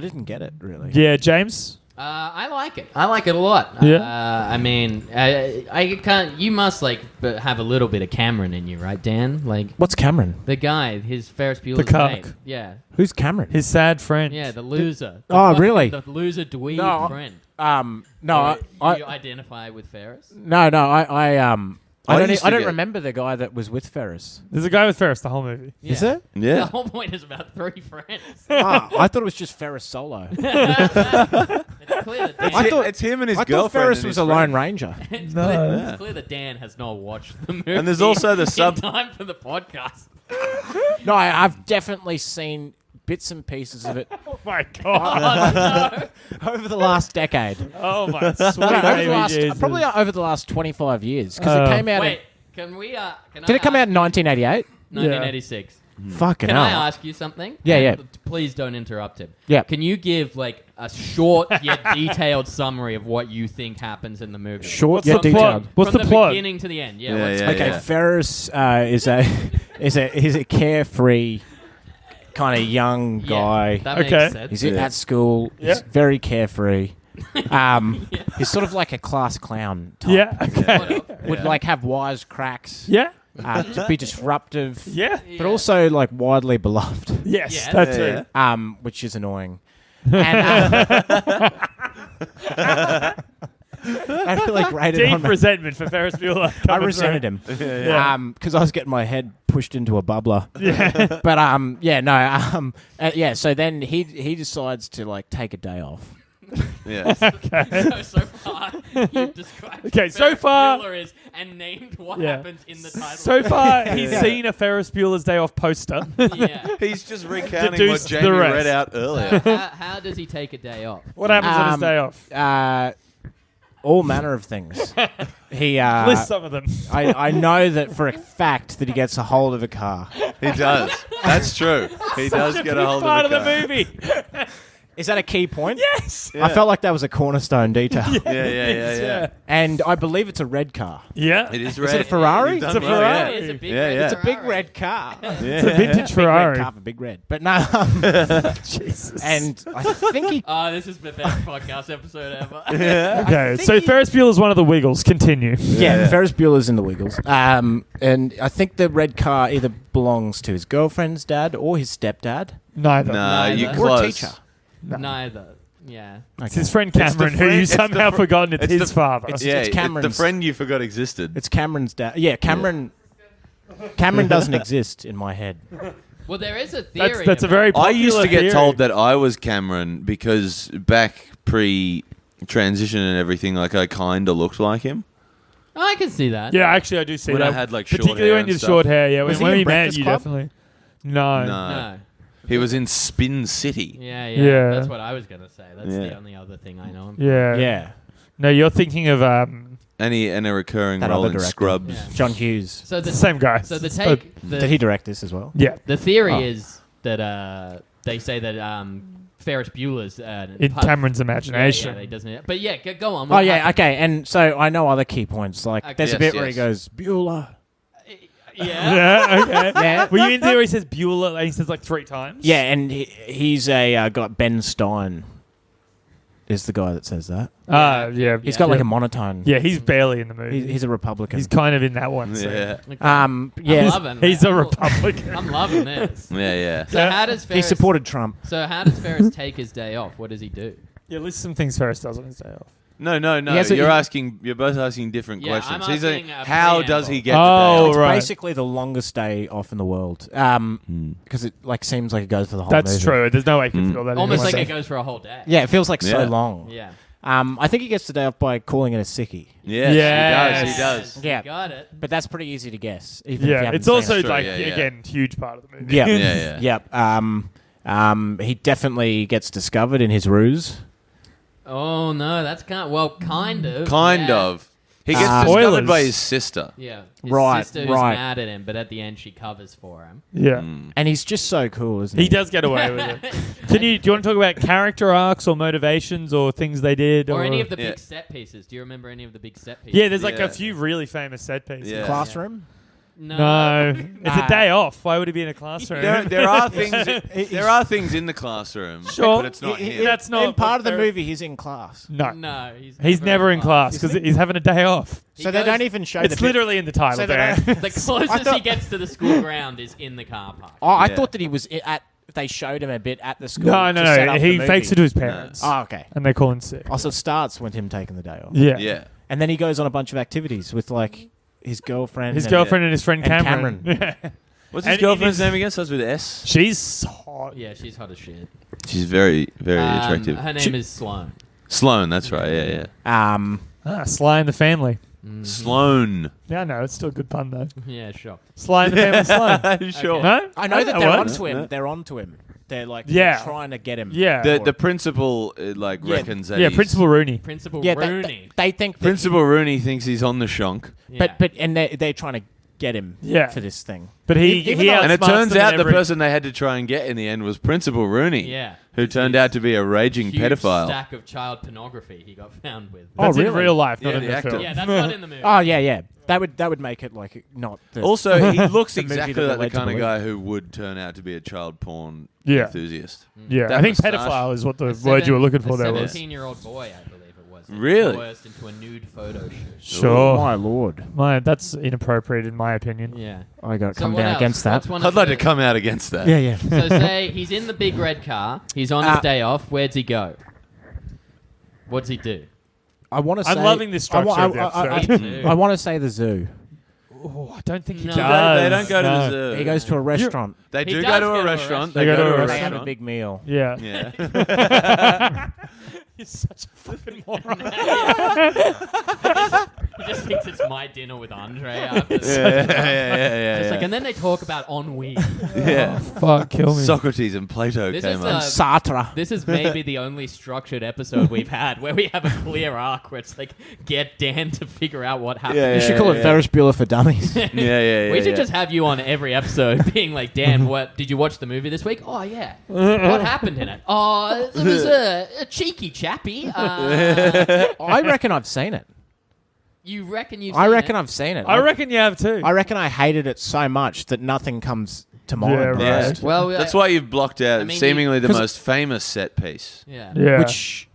S3: didn't get it really.
S4: Yeah, James?
S5: I like it. I like it a lot.
S4: Yeah.
S5: I mean, I can't. You must have a little bit of Cameron in you, right, Dan? Like
S3: What's Cameron?
S5: the guy, his Ferris Bueller's
S4: cock.
S5: mate. Yeah,
S3: Who's Cameron?
S4: His sad friend.
S5: yeah, the loser.
S3: Oh, really?
S5: The loser dweeb
S3: No,
S5: friend.
S3: No,
S5: Or you identify with Ferris?
S3: I don't
S1: used to
S3: I don't
S1: get-
S3: remember the guy that was with Ferris.
S4: There's a guy with Ferris the whole movie.
S3: Is
S5: Yeah.
S3: there?
S5: The
S1: Yeah.
S5: whole point is about 3 friends.
S3: I thought it was just Ferris solo.
S5: It's clear that Dan,
S3: I thought-
S1: it's him and his
S3: I thought
S1: girlfriend.
S3: Ferris
S1: and
S3: was
S1: his
S3: a
S1: friend.
S3: Lone Ranger.
S5: it's clear that Dan has not watched the movie.
S1: And there's also the
S5: in
S1: sub-
S5: time for the podcast.
S3: No, I've definitely seen bits and pieces of it
S4: Oh my god.
S3: over the last decade.
S4: Oh my sweet
S3: No, over the
S4: baby
S3: last,
S4: Jesus.
S3: probably over the last 25 years because it came out.
S5: Wait, can we?
S3: Did it come out in 1988?
S5: 1986.
S3: Fucking
S5: Can
S3: hell!
S5: I ask you something?
S3: Yeah,
S5: And
S3: yeah.
S5: Please don't interrupt him.
S3: Yeah.
S5: Can you give like a short yet detailed summary of what you think happens in the movie?
S3: Short
S4: What's
S3: yet
S4: the plot?
S3: detailed.
S4: What's
S5: From
S4: the plot?
S5: beginning to the end. Yeah.
S1: Yeah,
S5: what's
S1: yeah,
S3: Okay,
S1: yeah.
S3: Ferris is a carefree kind of young
S5: Yeah,
S3: guy.
S5: that
S4: Okay.
S5: makes sense.
S3: He's
S1: Yeah.
S3: at school.
S4: Yeah.
S3: He's very carefree. He's sort of like a class clown type.
S4: Yeah. Okay.
S5: What up?
S3: Would like have wise cracks.
S4: Yeah.
S3: To be disruptive.
S4: Yeah.
S3: But also like widely beloved.
S4: Yes.
S5: Yeah.
S4: That's
S1: Yeah,
S4: it.
S1: yeah.
S3: Which is annoying. And I feel like rated on
S4: Deep resentment for Ferris Bueller.
S3: I
S4: coming
S3: resented
S4: through.
S3: him.
S4: Yeah.
S3: Because I was getting my head pushed into a bubbler.
S4: Yeah.
S3: But so then he decides to like take a day off.
S1: Yeah.
S5: So far, you've described
S4: Okay, so
S5: Ferris
S4: far-
S5: Bueller is and named what
S4: Yeah.
S5: happens in the title.
S4: So
S5: of the
S4: far, he's
S3: Yeah.
S4: seen a Ferris Bueller's Day Off poster.
S5: movie. Yeah.
S1: He's just recounting
S4: Deduced
S1: what
S4: the
S1: Jamie
S4: rest.
S1: read out earlier.
S5: How does he take a day off?
S4: What happens on his day off?
S3: All manner of things. He
S4: List some of them.
S3: I know that for a fact that he gets a hold of a car.
S1: He does. That's true. He does get a hold
S4: Part
S1: of
S4: of
S1: the
S4: the
S1: car.
S4: movie.
S3: Is that a key point?
S4: Yes.
S3: I felt like that was a cornerstone detail.
S1: Yeah.
S3: And I believe it's a red car.
S4: Yeah.
S1: It is
S3: Is
S1: red.
S3: it a Ferrari?
S1: You've done
S4: It's a
S1: well,
S4: Ferrari.
S5: It is a big
S1: Yeah,
S5: red
S1: yeah.
S3: It's a big
S5: Ferrari.
S3: red car.
S1: Yeah.
S4: It's a vintage
S3: Big red
S4: Ferrari.
S3: car for big red. But no,
S4: Jesus.
S3: and I think he
S5: Oh, this is the best podcast episode ever.
S4: Okay,
S3: think
S4: so
S3: he-
S4: Ferris Bueller's one of the Wiggles. Continue.
S3: Yeah, Ferris Bueller's in the Wiggles. And I think the red car either belongs to his girlfriend's dad or his stepdad.
S4: Neither.
S1: Nah, you
S5: Neither.
S3: Or
S1: close.
S3: a teacher.
S5: Neither. Yeah.
S4: It's his friend Cameron, who
S1: friend-
S4: you
S1: it's the
S4: somehow
S1: fr-
S4: forgotten it's
S1: it's
S4: his
S1: the-
S4: father.
S3: it's-
S1: Yeah, the
S3: Cameron's-
S1: friend you forgot existed.
S3: It's Cameron's dad. Yeah, Cameron doesn't exist in my head.
S5: Well, there is a theory.
S4: That's a
S5: about-
S4: very
S1: I
S4: popular
S1: used to get
S4: theory.
S1: told that I was Cameron because back pre-transition and everything, like I kind of looked like him.
S5: I can see that.
S4: Yeah, actually, I do see
S1: When
S4: that.
S1: I had, like, short
S4: particularly
S1: hair
S4: when
S1: and
S4: you're
S1: stuff.
S4: short hair. Yeah,
S3: Was
S4: when
S3: he in
S4: we met,
S3: Breakfast
S4: you
S3: Club?
S4: definitely. No.
S5: No.
S1: He was in Spin City.
S5: Yeah.
S4: Yeah.
S5: That's what I was gonna say. That's the
S1: Yeah.
S5: only other thing I know him.
S4: Yeah.
S3: Yeah.
S4: No, you're thinking of
S1: And a recurring
S3: That
S1: role
S3: other
S1: in
S3: director.
S1: Scrubs.
S5: Yeah.
S3: John Hughes.
S5: So
S4: the same guy.
S5: So the take. The,
S3: Did he direct this as well?
S4: Yeah.
S5: The theory
S3: Oh.
S5: is that they say that Ferris Bueller's
S4: In Cameron's
S5: Yeah,
S4: imagination.
S5: he doesn't. But yeah, go on.
S3: Oh yeah, okay. And so I know other key points. Like
S5: Okay.
S3: there's a
S1: Yes,
S3: bit where he
S1: yes.
S3: goes Bueller.
S5: Yeah.
S4: Yeah, okay.
S3: Yeah.
S4: Were you in there? He says Bueller, and he says like 3 times.
S3: Yeah, and he's a got Ben Stein is the guy that says that.
S4: Yeah.
S3: He's got like a monotone.
S4: Yeah, he's barely in the movie.
S3: He's a Republican.
S4: He's kind of in that one. So.
S1: Yeah.
S5: Okay.
S3: yeah.
S5: I'm loving
S4: He's
S5: that.
S4: a Republican.
S5: I'm loving this.
S1: Yeah.
S5: So how does
S3: He
S5: Ferris?
S3: supported Trump.
S5: So how does Ferris take his day off? What does he do?
S4: Yeah, list some things Ferris does on his day off.
S1: No.
S3: He has a-
S1: You're both asking different
S5: Yeah,
S1: questions.
S5: I'm
S1: He's
S5: asking
S1: saying,
S5: a
S1: how does he
S5: preamble.
S1: get the
S4: Oh,
S1: day
S3: It's
S1: off?
S4: right.
S3: basically the longest day off in the world. Because it like seems like it goes for the whole
S4: That's
S3: movie.
S4: true. There's no way he can feel that. in
S5: Almost
S4: one
S5: like
S4: day.
S5: it goes for a whole day.
S3: Yeah, it feels like so
S1: Yeah.
S3: long.
S5: Yeah.
S3: I think he gets the day off by calling it a sickie.
S1: Yes,
S4: Yes.
S1: he does.
S3: Yeah.
S5: You got it.
S3: But that's pretty easy to guess. Even if you
S4: Yeah,
S3: haven't
S4: it's
S3: seen
S4: also
S3: it.
S1: Sure,
S4: like
S1: yeah, yeah.
S4: again huge part of the movie.
S3: Yeah.
S1: Yeah.
S3: Yep. He definitely gets discovered in his ruse.
S5: Oh no, that's kind of.
S1: Kind
S5: Yeah.
S1: of. He gets
S3: Spoilers.
S1: discovered by his sister.
S5: Yeah. His
S3: Right,
S5: sister who's
S3: right.
S5: mad at him, but at the end she covers for him.
S4: Yeah.
S3: And he's just so cool, isn't he?
S4: He does get away with it. Do you want to talk about character arcs or motivations or things they did?
S5: Or any of the
S1: Yeah.
S5: big set pieces. Do you remember any of the big set pieces?
S4: Yeah, there's like
S1: Yeah.
S4: a few really famous set pieces.
S1: Yeah.
S3: Classroom?
S4: No, it's a day off. Why would he be in a classroom?
S1: There are things. There are things in the classroom,
S4: Sure.
S1: but it's not him.
S4: That's not
S3: in part of the
S4: what-
S3: movie, he's in class.
S4: No,
S5: No,
S4: he's never in class because he's having a day off.
S3: So they don't even show
S4: It's
S3: the
S4: literally in the title,
S3: So they
S4: Dan.
S3: don't-
S5: The closest he gets to the school ground is in the car park.
S3: Oh, I
S1: Yeah.
S3: thought that he was at. They showed him a bit at the school.
S4: No,
S3: to set up
S4: He
S3: the
S4: fakes it
S3: movie.
S4: to his parents,
S3: Oh, okay.
S4: and they call in sick.
S3: Also, it starts with him taking the day off.
S4: Yeah,
S1: Yeah.
S3: And then he goes on a bunch of activities with like his girlfriend.
S4: His
S3: and-
S4: girlfriend and his friend
S3: And
S4: Cameron. Yeah.
S1: What's
S4: And
S1: his
S4: it
S1: girlfriend's
S4: is-
S1: name again? Starts with S.
S4: She's hot.
S5: Yeah, she's hot as shit.
S1: She's very, very attractive.
S5: Her name is Sloane.
S1: Sloane, that's right. Yeah.
S4: Sly and the Family.
S1: Sloane.
S4: Yeah, I know. It's still a good pun though.
S5: Yeah, sure.
S4: Sly and the Family. Sloan.
S1: Sure.
S4: No,
S3: I know that they're
S4: what?
S3: onto him. They're onto him. They're like
S4: Yeah.
S3: trying to get him.
S4: Yeah,
S1: The principal reckons that
S4: yeah.
S1: he's-
S4: Principal Rooney.
S5: Principal
S3: Yeah,
S5: Rooney.
S3: they think. That
S1: Principal Rooney thinks he's on the shonk,
S5: Yeah.
S3: But and they're trying to get him.
S4: Yeah.
S3: For this thing.
S4: But he
S3: Even though-
S1: and it
S4: outsmarts
S1: turns
S4: them in
S1: out the
S4: every-
S1: person they had to try and get in the end was Principal Rooney,
S5: Yeah.
S1: who turned out to be a raging
S5: Huge
S1: pedophile.
S5: stack of child pornography he got found with.
S4: That's in
S3: really?
S4: real life, not
S1: Yeah,
S4: in
S1: the
S4: the
S1: actor.
S4: film.
S5: Yeah, that's not in the movie.
S3: Oh yeah. That would make it like not. The,
S1: Also, he looks
S3: The movie
S1: exactly
S3: that
S1: like the
S3: led to
S1: kind of
S3: believe.
S1: guy who would turn out to be a child porn
S4: Yeah.
S1: enthusiast.
S4: Yeah,
S1: That
S4: I think
S1: moustache.
S4: pedophile is what the
S5: A
S4: word you were looking for
S5: a
S4: there was.
S5: 17-year-old boy, I believe it was.
S1: Really?
S5: Coerced into a nude photo shoot.
S4: Sure.
S3: My lord,
S4: That's inappropriate in my opinion.
S5: Yeah.
S3: I got to
S5: So
S3: come
S5: what
S3: down
S5: else?
S3: against that.
S5: What's one
S1: I'd
S5: of
S1: like
S5: the-
S1: to come out against that.
S3: Yeah.
S5: So say he's in the big red car. He's on his day off. Where's he go? What's he do?
S3: I want to say.
S4: I'm loving this structure of the episode.
S5: Me too.
S3: I want to say the zoo.
S4: Oh, I don't think he
S5: No.
S4: does.
S1: They don't go to
S4: No.
S1: the zoo.
S3: He goes to a restaurant.
S1: They
S5: He
S1: do
S5: does
S1: go to
S5: go
S1: a
S5: to a
S1: restaurant.
S4: They go to a
S3: They have
S4: restaurant.
S3: a big meal.
S4: Yeah.
S1: Yeah.
S4: He's such a fucking moron.
S5: He just thinks it's my dinner with Andre after.
S1: yeah.
S5: Just like, and then they talk about ennui.
S1: Yeah.
S4: Fuck, kill me.
S1: Socrates and Plato
S5: This
S1: came
S5: is
S1: up.
S3: Sartre.
S5: This is maybe the only structured episode we've had where we have a clear arc where it's like get Dan to figure out what happened.
S1: Yeah,
S3: You should call it Ferris Bueller for Dummies.
S1: Yeah.
S5: We should just have you on every episode being like, Dan, what did you watch the movie this week? Oh yeah. What happened in it? Oh, it was a cheeky chappy.
S3: I reckon I've seen it.
S5: You reckon you've
S3: I
S5: seen
S3: reckon
S5: it?
S3: I've seen it.
S4: I reckon you have too.
S3: I reckon I hated it so much that nothing comes to mind.
S4: Yeah, right.
S1: Yeah.
S5: Well,
S1: That's why you've blocked out
S5: I mean,
S1: seemingly the
S3: 'cause-
S1: most famous set piece.
S5: Yeah.
S4: yeah.
S3: Which,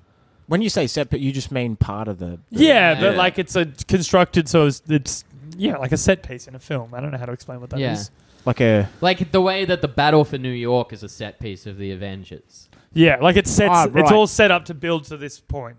S3: when you say set, but you just mean part of the.
S4: yeah,
S5: Yeah.
S4: but like it's a constructed so it's like a set piece in a film. I don't know how to explain what that is.
S5: Yeah.
S3: Like a...
S5: Like the way that the battle for New York is a set piece of the Avengers.
S4: Yeah, like it sets.
S3: Ah,
S4: It's
S3: right.
S4: all set up to build to this point.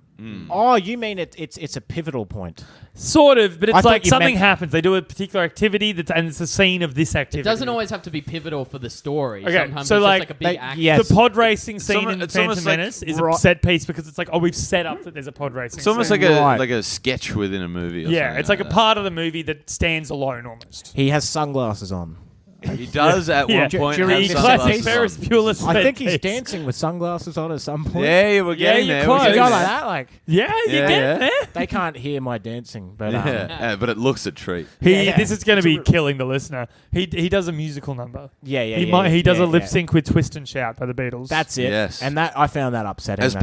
S3: Oh, you mean it's a pivotal point.
S4: Sort of, but
S3: I
S4: it's
S3: thought
S4: like
S3: you
S4: something
S3: meant-
S4: happens. They do a particular activity and it's the scene of this activity.
S5: It doesn't always have to be pivotal for the story.
S4: Okay,
S5: Sometimes
S4: so
S5: it's
S4: like,
S5: just like a big
S3: they-
S5: act.
S3: yes.
S4: The pod racing scene in
S1: It's
S4: Phantom
S1: almost like
S4: Menace is
S3: right-
S4: a set piece because it's like, oh, we've set up that there's a pod racing.
S1: It's almost
S4: scene.
S1: like
S3: Right.
S1: a sketch within a movie. Or
S4: yeah,
S1: something
S4: it's like a
S1: that.
S4: part of the movie that stands alone almost.
S3: He has sunglasses on.
S1: He does at
S4: Yeah.
S1: one point.
S3: Do you
S1: have
S3: read
S4: The
S3: the
S4: classic
S1: sunglasses
S4: Ferris
S1: on.
S4: Bueller's
S3: I think he's
S4: face.
S3: dancing with sunglasses on at some point.
S1: Yeah, you were getting
S4: you're
S1: there.
S4: close.
S1: We're
S3: You
S1: getting
S3: go
S1: there.
S3: like that, like
S4: Yeah, you
S1: Yeah,
S4: get
S1: yeah.
S4: there.
S3: they can't hear my dancing, but
S1: Yeah, but it looks a treat.
S3: Yeah.
S4: This is going to be killing the listener. He does a musical number. He does a lip sync with "Twist and Shout" by the Beatles.
S3: That's it.
S1: Yes.
S3: And that I found that upsetting.
S1: As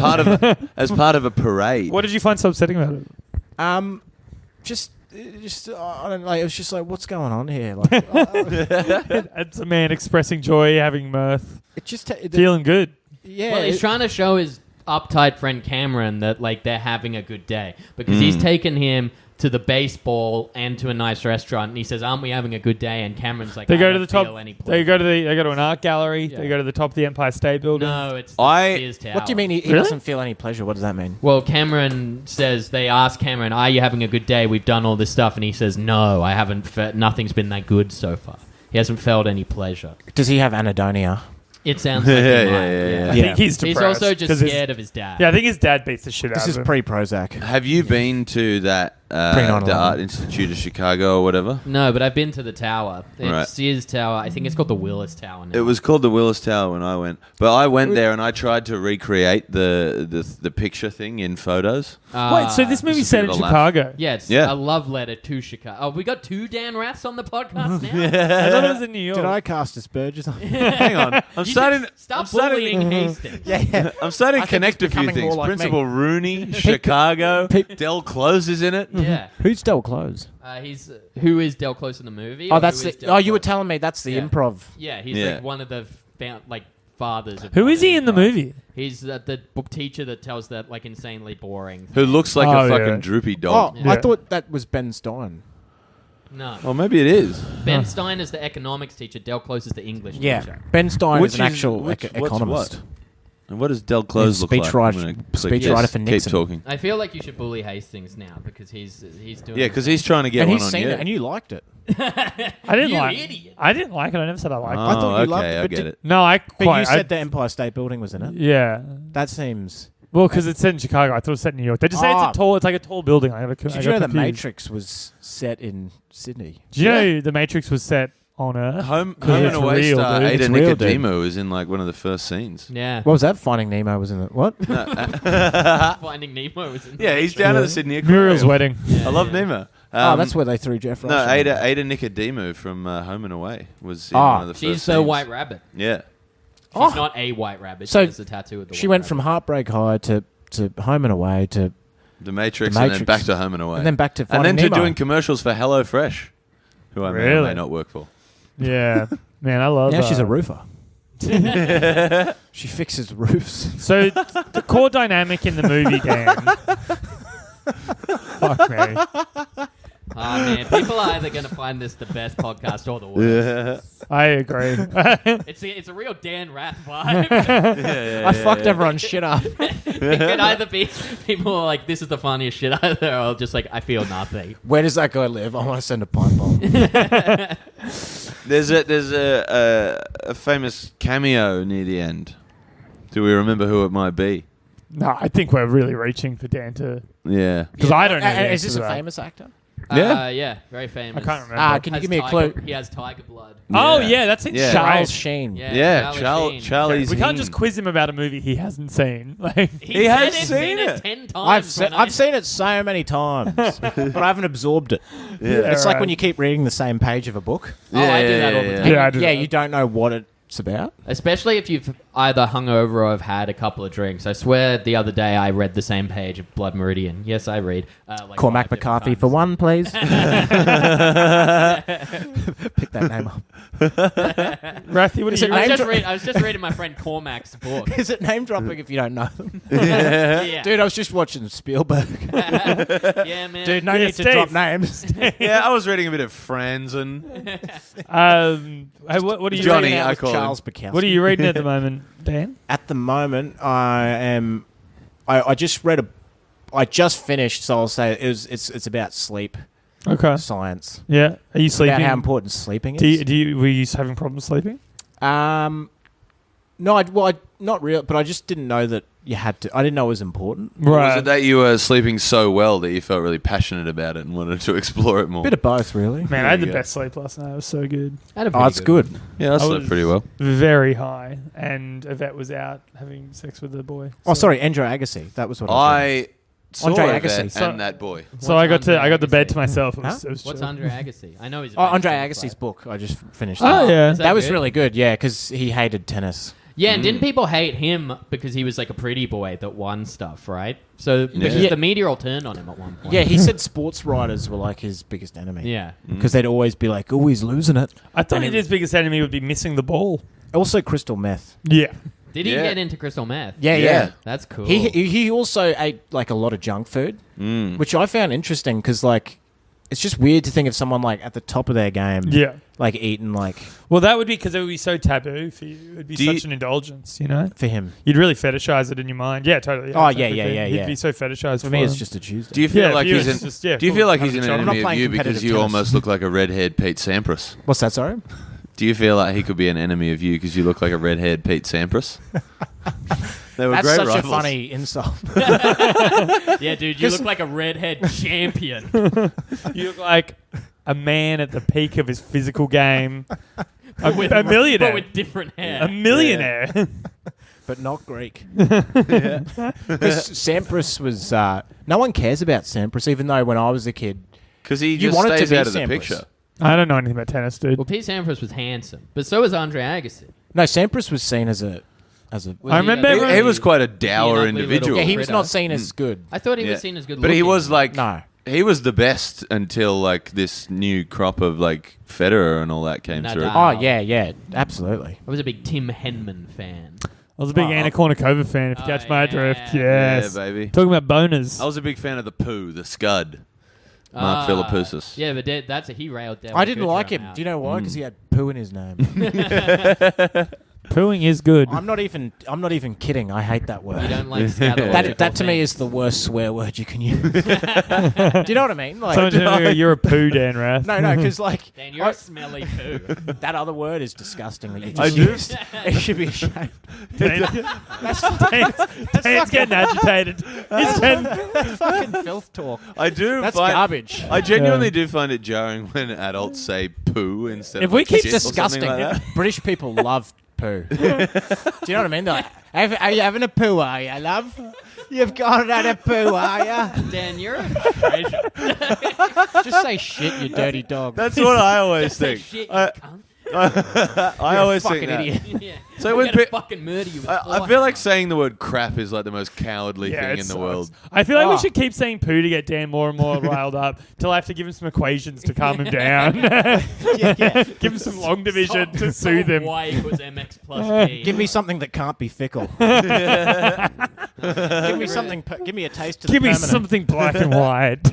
S1: part of a parade.
S4: What did you find so upsetting about it?
S3: just I don't know. It was just like, what's going on here? Like,
S4: It's a man expressing joy, having mirth,
S3: it just
S4: feeling good.
S3: yeah.
S5: Well, he's
S3: it-
S5: trying to show his uptight friend Cameron that like they're having a good day because he's taken him to the baseball and to a nice restaurant, and he says, "Aren't we having a good day?" And Cameron's like,
S4: They
S5: "I
S4: go to
S5: don't
S4: the top.
S5: feel any
S4: They go to an art gallery.
S5: Yeah.
S4: They go to the top of the Empire State Building.
S5: No, it's the
S1: I-
S5: Sears Tower.
S3: What do you mean he
S4: Really?
S3: doesn't feel any pleasure? What does that mean?
S5: Well, Cameron says they ask Cameron, "Are you having a good day? We've done all this stuff," and he says, "No, I haven't. Nothing's been that good so far. He hasn't felt any pleasure."
S3: Does he have anhedonia?
S5: It sounds like he
S1: Yeah,
S5: might,
S1: yeah, yeah.
S4: I
S3: Yeah.
S4: think he's
S5: He's
S4: depressed.
S5: also just
S4: 'cause his-
S5: scared of his dad.
S4: Yeah, I think his dad beats the shit
S3: This
S4: out
S3: is
S4: of him.
S3: pre-Prozac.
S1: Have you been to that
S3: Pre-9/11.
S1: the Art Institute of Chicago or whatever?
S5: No, but I've been to the tower. It's
S1: Right.
S5: Sears Tower. I think it's called the Willis Tower now.
S1: It was called the Willis Tower when I went, but I went there and I tried to recreate the picture thing in photos.
S4: Wait, so this movie's
S1: It's a
S4: set
S1: bit
S4: in
S1: of a laugh.
S4: Chicago?
S5: Yeah, it's
S1: Yeah.
S5: a love letter to Chicago. Oh, we got 2 Dan Raths on the podcast now?
S4: I thought it was in New York.
S3: Did I cast Asperger's?
S1: Hang on, I'm starting.
S5: Stop
S1: I'm starting.
S5: bullying Hastings.
S3: yeah.
S1: I'm starting
S3: I
S1: to
S3: think
S1: connect
S3: it's
S1: a few
S3: becoming more
S1: things.
S3: like me.
S1: Principal Rooney, Chicago, Del Close is in it.
S5: Yeah.
S3: Who's Del Close?
S5: He's who is Del Close in the movie?
S3: Oh,
S5: or
S3: that's
S5: who is
S3: the.
S5: Del
S3: Oh, you were
S5: Close?
S3: telling me that's the
S5: Yeah.
S3: improv.
S5: Yeah, he's
S1: Yeah.
S5: like one of the fathers of.
S4: Who is he
S5: modern
S4: in the
S5: improv.
S4: movie?
S5: He's the book teacher that tells that like insanely boring.
S1: Who looks like
S4: Oh,
S1: a fucking
S4: yeah.
S1: droopy
S3: Oh,
S1: dog.
S4: Yeah.
S3: I thought that was Ben Stein.
S5: No,
S1: Oh, maybe it is.
S5: Ben Stein is the economics teacher. Del Close is the English
S3: Yeah,
S5: teacher.
S3: Ben Stein
S1: Which
S3: is an
S1: is-
S3: actual
S1: which- what's
S3: economist.
S1: what? And what does Del Close
S3: He's
S1: look like?
S3: speechwriter-
S1: I'm gonna click
S3: speechwriter
S1: this.
S3: for Nixon.
S1: Keep talking.
S5: I feel like you should bully Hastings now because he's doing.
S1: Yeah, because he's trying to get
S3: And
S1: one
S3: he's
S1: on
S3: seen
S1: you.
S3: it, and you liked it.
S4: I didn't
S5: You
S4: like.
S5: idiot.
S4: I didn't like it. I never said I liked
S1: Oh,
S4: it.
S3: I thought you
S1: okay,
S3: loved it,
S1: I
S3: but
S1: get
S3: did-
S1: it.
S4: No, I
S3: But
S4: quite.
S3: you said the Empire State Building was in it.
S4: Yeah.
S3: That seems.
S4: Well, because it's set in Chicago. I thought it was set in New York. They just say
S3: Ah.
S4: it's a tall. It's like a tall building. I got
S3: Did you
S4: got
S3: know the
S4: confused.
S3: Matrix was set in Sydney?
S4: Do you know the Matrix was set on Earth?
S1: Home
S4: Yeah,
S1: and
S4: it's
S1: Away
S4: real,
S1: star
S4: dude.
S1: Ada
S3: It's real, dude.
S1: Nicodemo is in like one of the first scenes.
S5: Yeah.
S3: What was that? Finding Nemo was in it. What?
S5: Finding Nemo was in.
S1: Yeah, he's down at the Sydney Aquarium.
S4: Muriel's wedding.
S1: I love Nemo.
S3: Oh, that's where they threw Jeff Rush.
S1: No,
S3: in.
S1: Ada Nicodemo from Home and Away was in
S3: Ah.
S1: one of the first
S5: She's the
S1: scenes.
S5: White Rabbit.
S1: Yeah.
S5: She's not a White Rabbit.
S3: So
S5: she has the tattoo of the.
S3: She
S5: White
S3: went
S5: Rabbit.
S3: from Heartbreak High to Home and Away to
S1: The Matrix,
S3: The
S1: and then
S3: Matrix.
S1: back to Home and Away.
S3: and then back to
S1: And
S3: Finding
S1: then to
S3: Nemo.
S1: doing commercials for HelloFresh, who I may or
S4: Really?
S1: may not work for.
S4: Yeah, man, I love.
S3: Now she's a roofer. She fixes roofs.
S4: So the core dynamic in the movie, Dan. Fuck me.
S5: Oh man, people are either going to find this the best podcast or the worst.
S4: I agree.
S5: It's a real Dan Rath vibe.
S3: I fucked everyone's shit up.
S5: It could either be people are like, this is the funniest shit either, or just like, I feel nothing.
S3: Where does that guy live? I want to send a pipe bomb.
S1: There's a famous cameo near the end. Do we remember who it might be?
S4: No, I think we're really reaching for Dan to,
S1: Yeah.
S4: because I don't know. the
S3: Is
S4: answer
S3: this
S4: to
S3: a
S4: that.
S3: famous actor?
S1: Yeah.
S5: Yeah, very famous.
S4: I can't remember.
S3: Can you
S5: Has
S3: give me a
S5: tiger-
S3: clue?
S5: He has tiger blood.
S4: Oh
S1: Yeah.
S4: yeah, that's it.
S1: Yeah.
S3: Charles Sheen.
S5: Yeah,
S1: Charlie
S5: Sheen.
S1: Sheen.
S4: We can't just quiz him about a movie he hasn't seen. Like,
S5: He
S1: has
S5: said
S1: seen
S5: it
S1: it.
S5: 10 times.
S3: I've seen it so many times, but I haven't absorbed it.
S1: Yeah.
S3: It's like when you keep reading the same page of a book.
S5: Oh, I do that all the time.
S4: Yeah, I do
S3: Yeah,
S4: that.
S3: you don't know what it's about.
S5: Especially if you've either hungover or have had a couple of drinks. I swear the other day I read the same page of Blood Meridian. Yes, I read.
S3: Cormac McCarthy for one, please. Pick that name up.
S4: Rathy, what
S3: Is
S4: are
S3: it
S4: you
S3: name
S5: I was just reading my friend Cormac's book.
S3: Is it name dropping if you don't know them?
S5: Yeah.
S3: Dude, I was just watching Spielberg.
S5: Yeah, man.
S3: Dude, no
S4: Yeah,
S3: need to
S4: Steve.
S3: drop names.
S1: Yeah, I was reading a bit of Friends and
S4: Hey, what are you
S1: Johnny,
S4: reading?
S1: I
S3: With
S1: call
S3: Charles
S1: him.
S3: Bukowski.
S4: What are you reading at the moment, Dan?
S3: At the moment, I just read I just finished, so I'll say it's about sleep
S4: Okay.
S3: science.
S4: Yeah. Are you sleeping?
S3: About how important sleeping is.
S4: Were you having problems sleeping?
S3: No, not real, but I just didn't know that you had to. I didn't know it was important.
S4: Right.
S1: Was it that you were sleeping so well that you felt really passionate about it and wanted to explore it more?
S3: Bit of both, really.
S4: Man, I had the
S1: Yeah.
S4: best sleep last night. It was so good.
S5: I had a
S3: Oh,
S5: pretty
S3: it's good.
S1: Yeah, I
S4: I
S1: slept
S4: was-
S1: pretty well.
S4: Very high. And Yvette was out having sex with the boy.
S3: Oh,
S4: So-
S3: sorry, Andrew Agassi. That was what I was
S1: I saw
S3: Andre
S1: Yvette
S3: Agassi.
S1: and
S4: So-
S1: that boy.
S4: So
S5: What's
S4: I got the bed
S5: Andre
S4: to myself. It was,
S3: Huh?
S4: it was
S5: What's
S4: chill.
S5: Andre Agassi? I know he's.
S3: Oh, Andre Agassi's book. I just finished.
S4: Oh,
S3: that.
S4: yeah.
S5: Is
S3: That was
S5: good?
S3: really good. Yeah, because he hated tennis.
S5: Yeah, and didn't people hate him because he was like a pretty boy that won stuff, right? So because
S3: Yeah.
S5: the media all turned on him at one point.
S3: Yeah, he said sports writers were like his biggest enemy.
S5: Yeah.
S3: Because they'd always be like, "Oh, he's losing it."
S4: I thought
S3: And
S4: his biggest enemy would be missing the ball.
S3: Also, crystal meth.
S4: Yeah.
S5: Did he
S1: Yeah.
S5: get into crystal meth?
S3: Yeah,
S1: Yeah.
S3: yeah.
S5: That's cool.
S3: He also ate like a lot of junk food, which I found interesting because like it's just weird to think of someone like at the top of their game,
S4: Yeah.
S3: like eating like
S4: Well, that would be because it would be so taboo for you. It would be
S1: Do
S4: such
S1: you-
S4: an indulgence, you know?
S3: for him.
S4: You'd really fetishize it in your mind. Yeah, totally.
S3: Oh,
S4: exactly.
S3: yeah.
S4: He'd be so fetishized
S3: For me, it's
S4: him.
S3: just a Tuesday.
S1: Do you feel
S4: Yeah,
S1: like
S4: for you
S1: he's
S4: it's
S1: an,
S4: just, yeah,
S1: Do you
S4: full
S1: feel like he's an
S4: 100%.
S3: I'm not
S1: enemy of
S3: playing
S1: you because
S3: competitive
S1: you
S3: tennis.
S1: almost look like a redhead Pete Sampras?
S3: What's that? Sorry.
S1: Do you feel like he could be an enemy of you because you look like a redhead Pete Sampras? They were
S3: That's
S1: great
S3: such
S1: rivals.
S3: a funny insult.
S5: Yeah, dude, you look like a redhead champion.
S4: You look like a man at the peak of his physical game. A
S5: But
S4: millionaire.
S5: with different hair.
S4: A millionaire.
S3: But not Greek. Because Sampras was. No one cares about Sampras, even though when I was a kid,
S1: Because he
S3: You
S1: just
S3: wanted to
S1: stays
S3: be
S1: out of the
S3: Sampras.
S1: picture.
S4: I don't know anything about tennis, dude.
S5: Well, Pete Sampras was handsome, but so was Andre Agassi.
S3: no, Sampras was seen as a.
S5: Was
S4: I
S5: he
S4: remember
S5: a-
S4: everyone-
S1: He was quite a
S5: an
S1: dour
S5: ugly
S1: individual.
S3: Yeah,
S5: little
S3: he was
S5: critter.
S3: not seen as good.
S5: I thought he
S1: Yeah.
S5: was seen as good
S1: But he
S5: looking.
S1: was like,
S3: No.
S1: he was the best until like this new crop of like Federer and all that came
S5: Nadal.
S1: through.
S3: Oh yeah, absolutely.
S5: I was a big Tim Henman fan.
S4: I was a big Anna Kournikova fan, if you
S5: Oh,
S4: catch my
S5: yeah.
S4: drift.
S1: Yeah,
S4: Yes.
S1: baby.
S4: Talking about boners.
S1: I was a big fan of the poo, the scud. Mark Philippoussis.
S5: Yeah, but that's a he railed down.
S3: I didn't like him. Do you know why? Because he had poo in his name.
S4: Pooing is good.
S3: I'm not even kidding. I hate that word.
S5: You don't like scatological
S3: That to me
S5: things.
S3: is the worst swear word you can use. Do you know what I mean? Like,
S4: Someone's gonna go, you're a poo, Dan Rath.
S3: no, because like
S5: Dan, you're a smelly poo.
S3: that other word is disgusting that you
S1: I
S3: just
S1: do.
S3: used. It should be ashamed.
S4: Dan's getting agitated. He's getting...
S3: Fucking filth talk.
S1: I do.
S3: That's
S1: find,
S3: garbage.
S1: I genuinely do find it jarring when adults say poo instead
S4: If
S1: of
S4: we
S1: like
S4: keep
S1: shit or
S3: Disgusting.
S1: something like that.
S3: British people love poo. Do you know what I mean? They're like, are you having a poo, are you, love? You've got had a poo, are you?
S5: Dan, you're a treasure.
S3: Just say shit, you dirty dog.
S1: That's what I always
S5: Say
S1: think.
S5: shit, you
S1: I,
S5: cunt.
S1: I always
S3: fucking
S1: think that.
S3: idiot.
S5: Yeah.
S1: So
S5: I'm
S1: when
S5: gonna
S1: pe-
S5: fucking murder you with
S1: I feel like saying the word crap is like the most cowardly
S4: Yeah,
S1: thing
S4: it
S1: in the
S4: sucks.
S1: world.
S4: I feel like we
S3: Oh.
S4: should keep saying poo to get Dan more and more riled up till I have to give him some equations to calm him down. Give him some long division to soothe him.
S5: Y equals MX plus B.
S3: Give me something that can't be fickle. Give me something. Give me a taste of
S4: Give
S3: the
S4: me
S3: permanent.
S4: something black and white.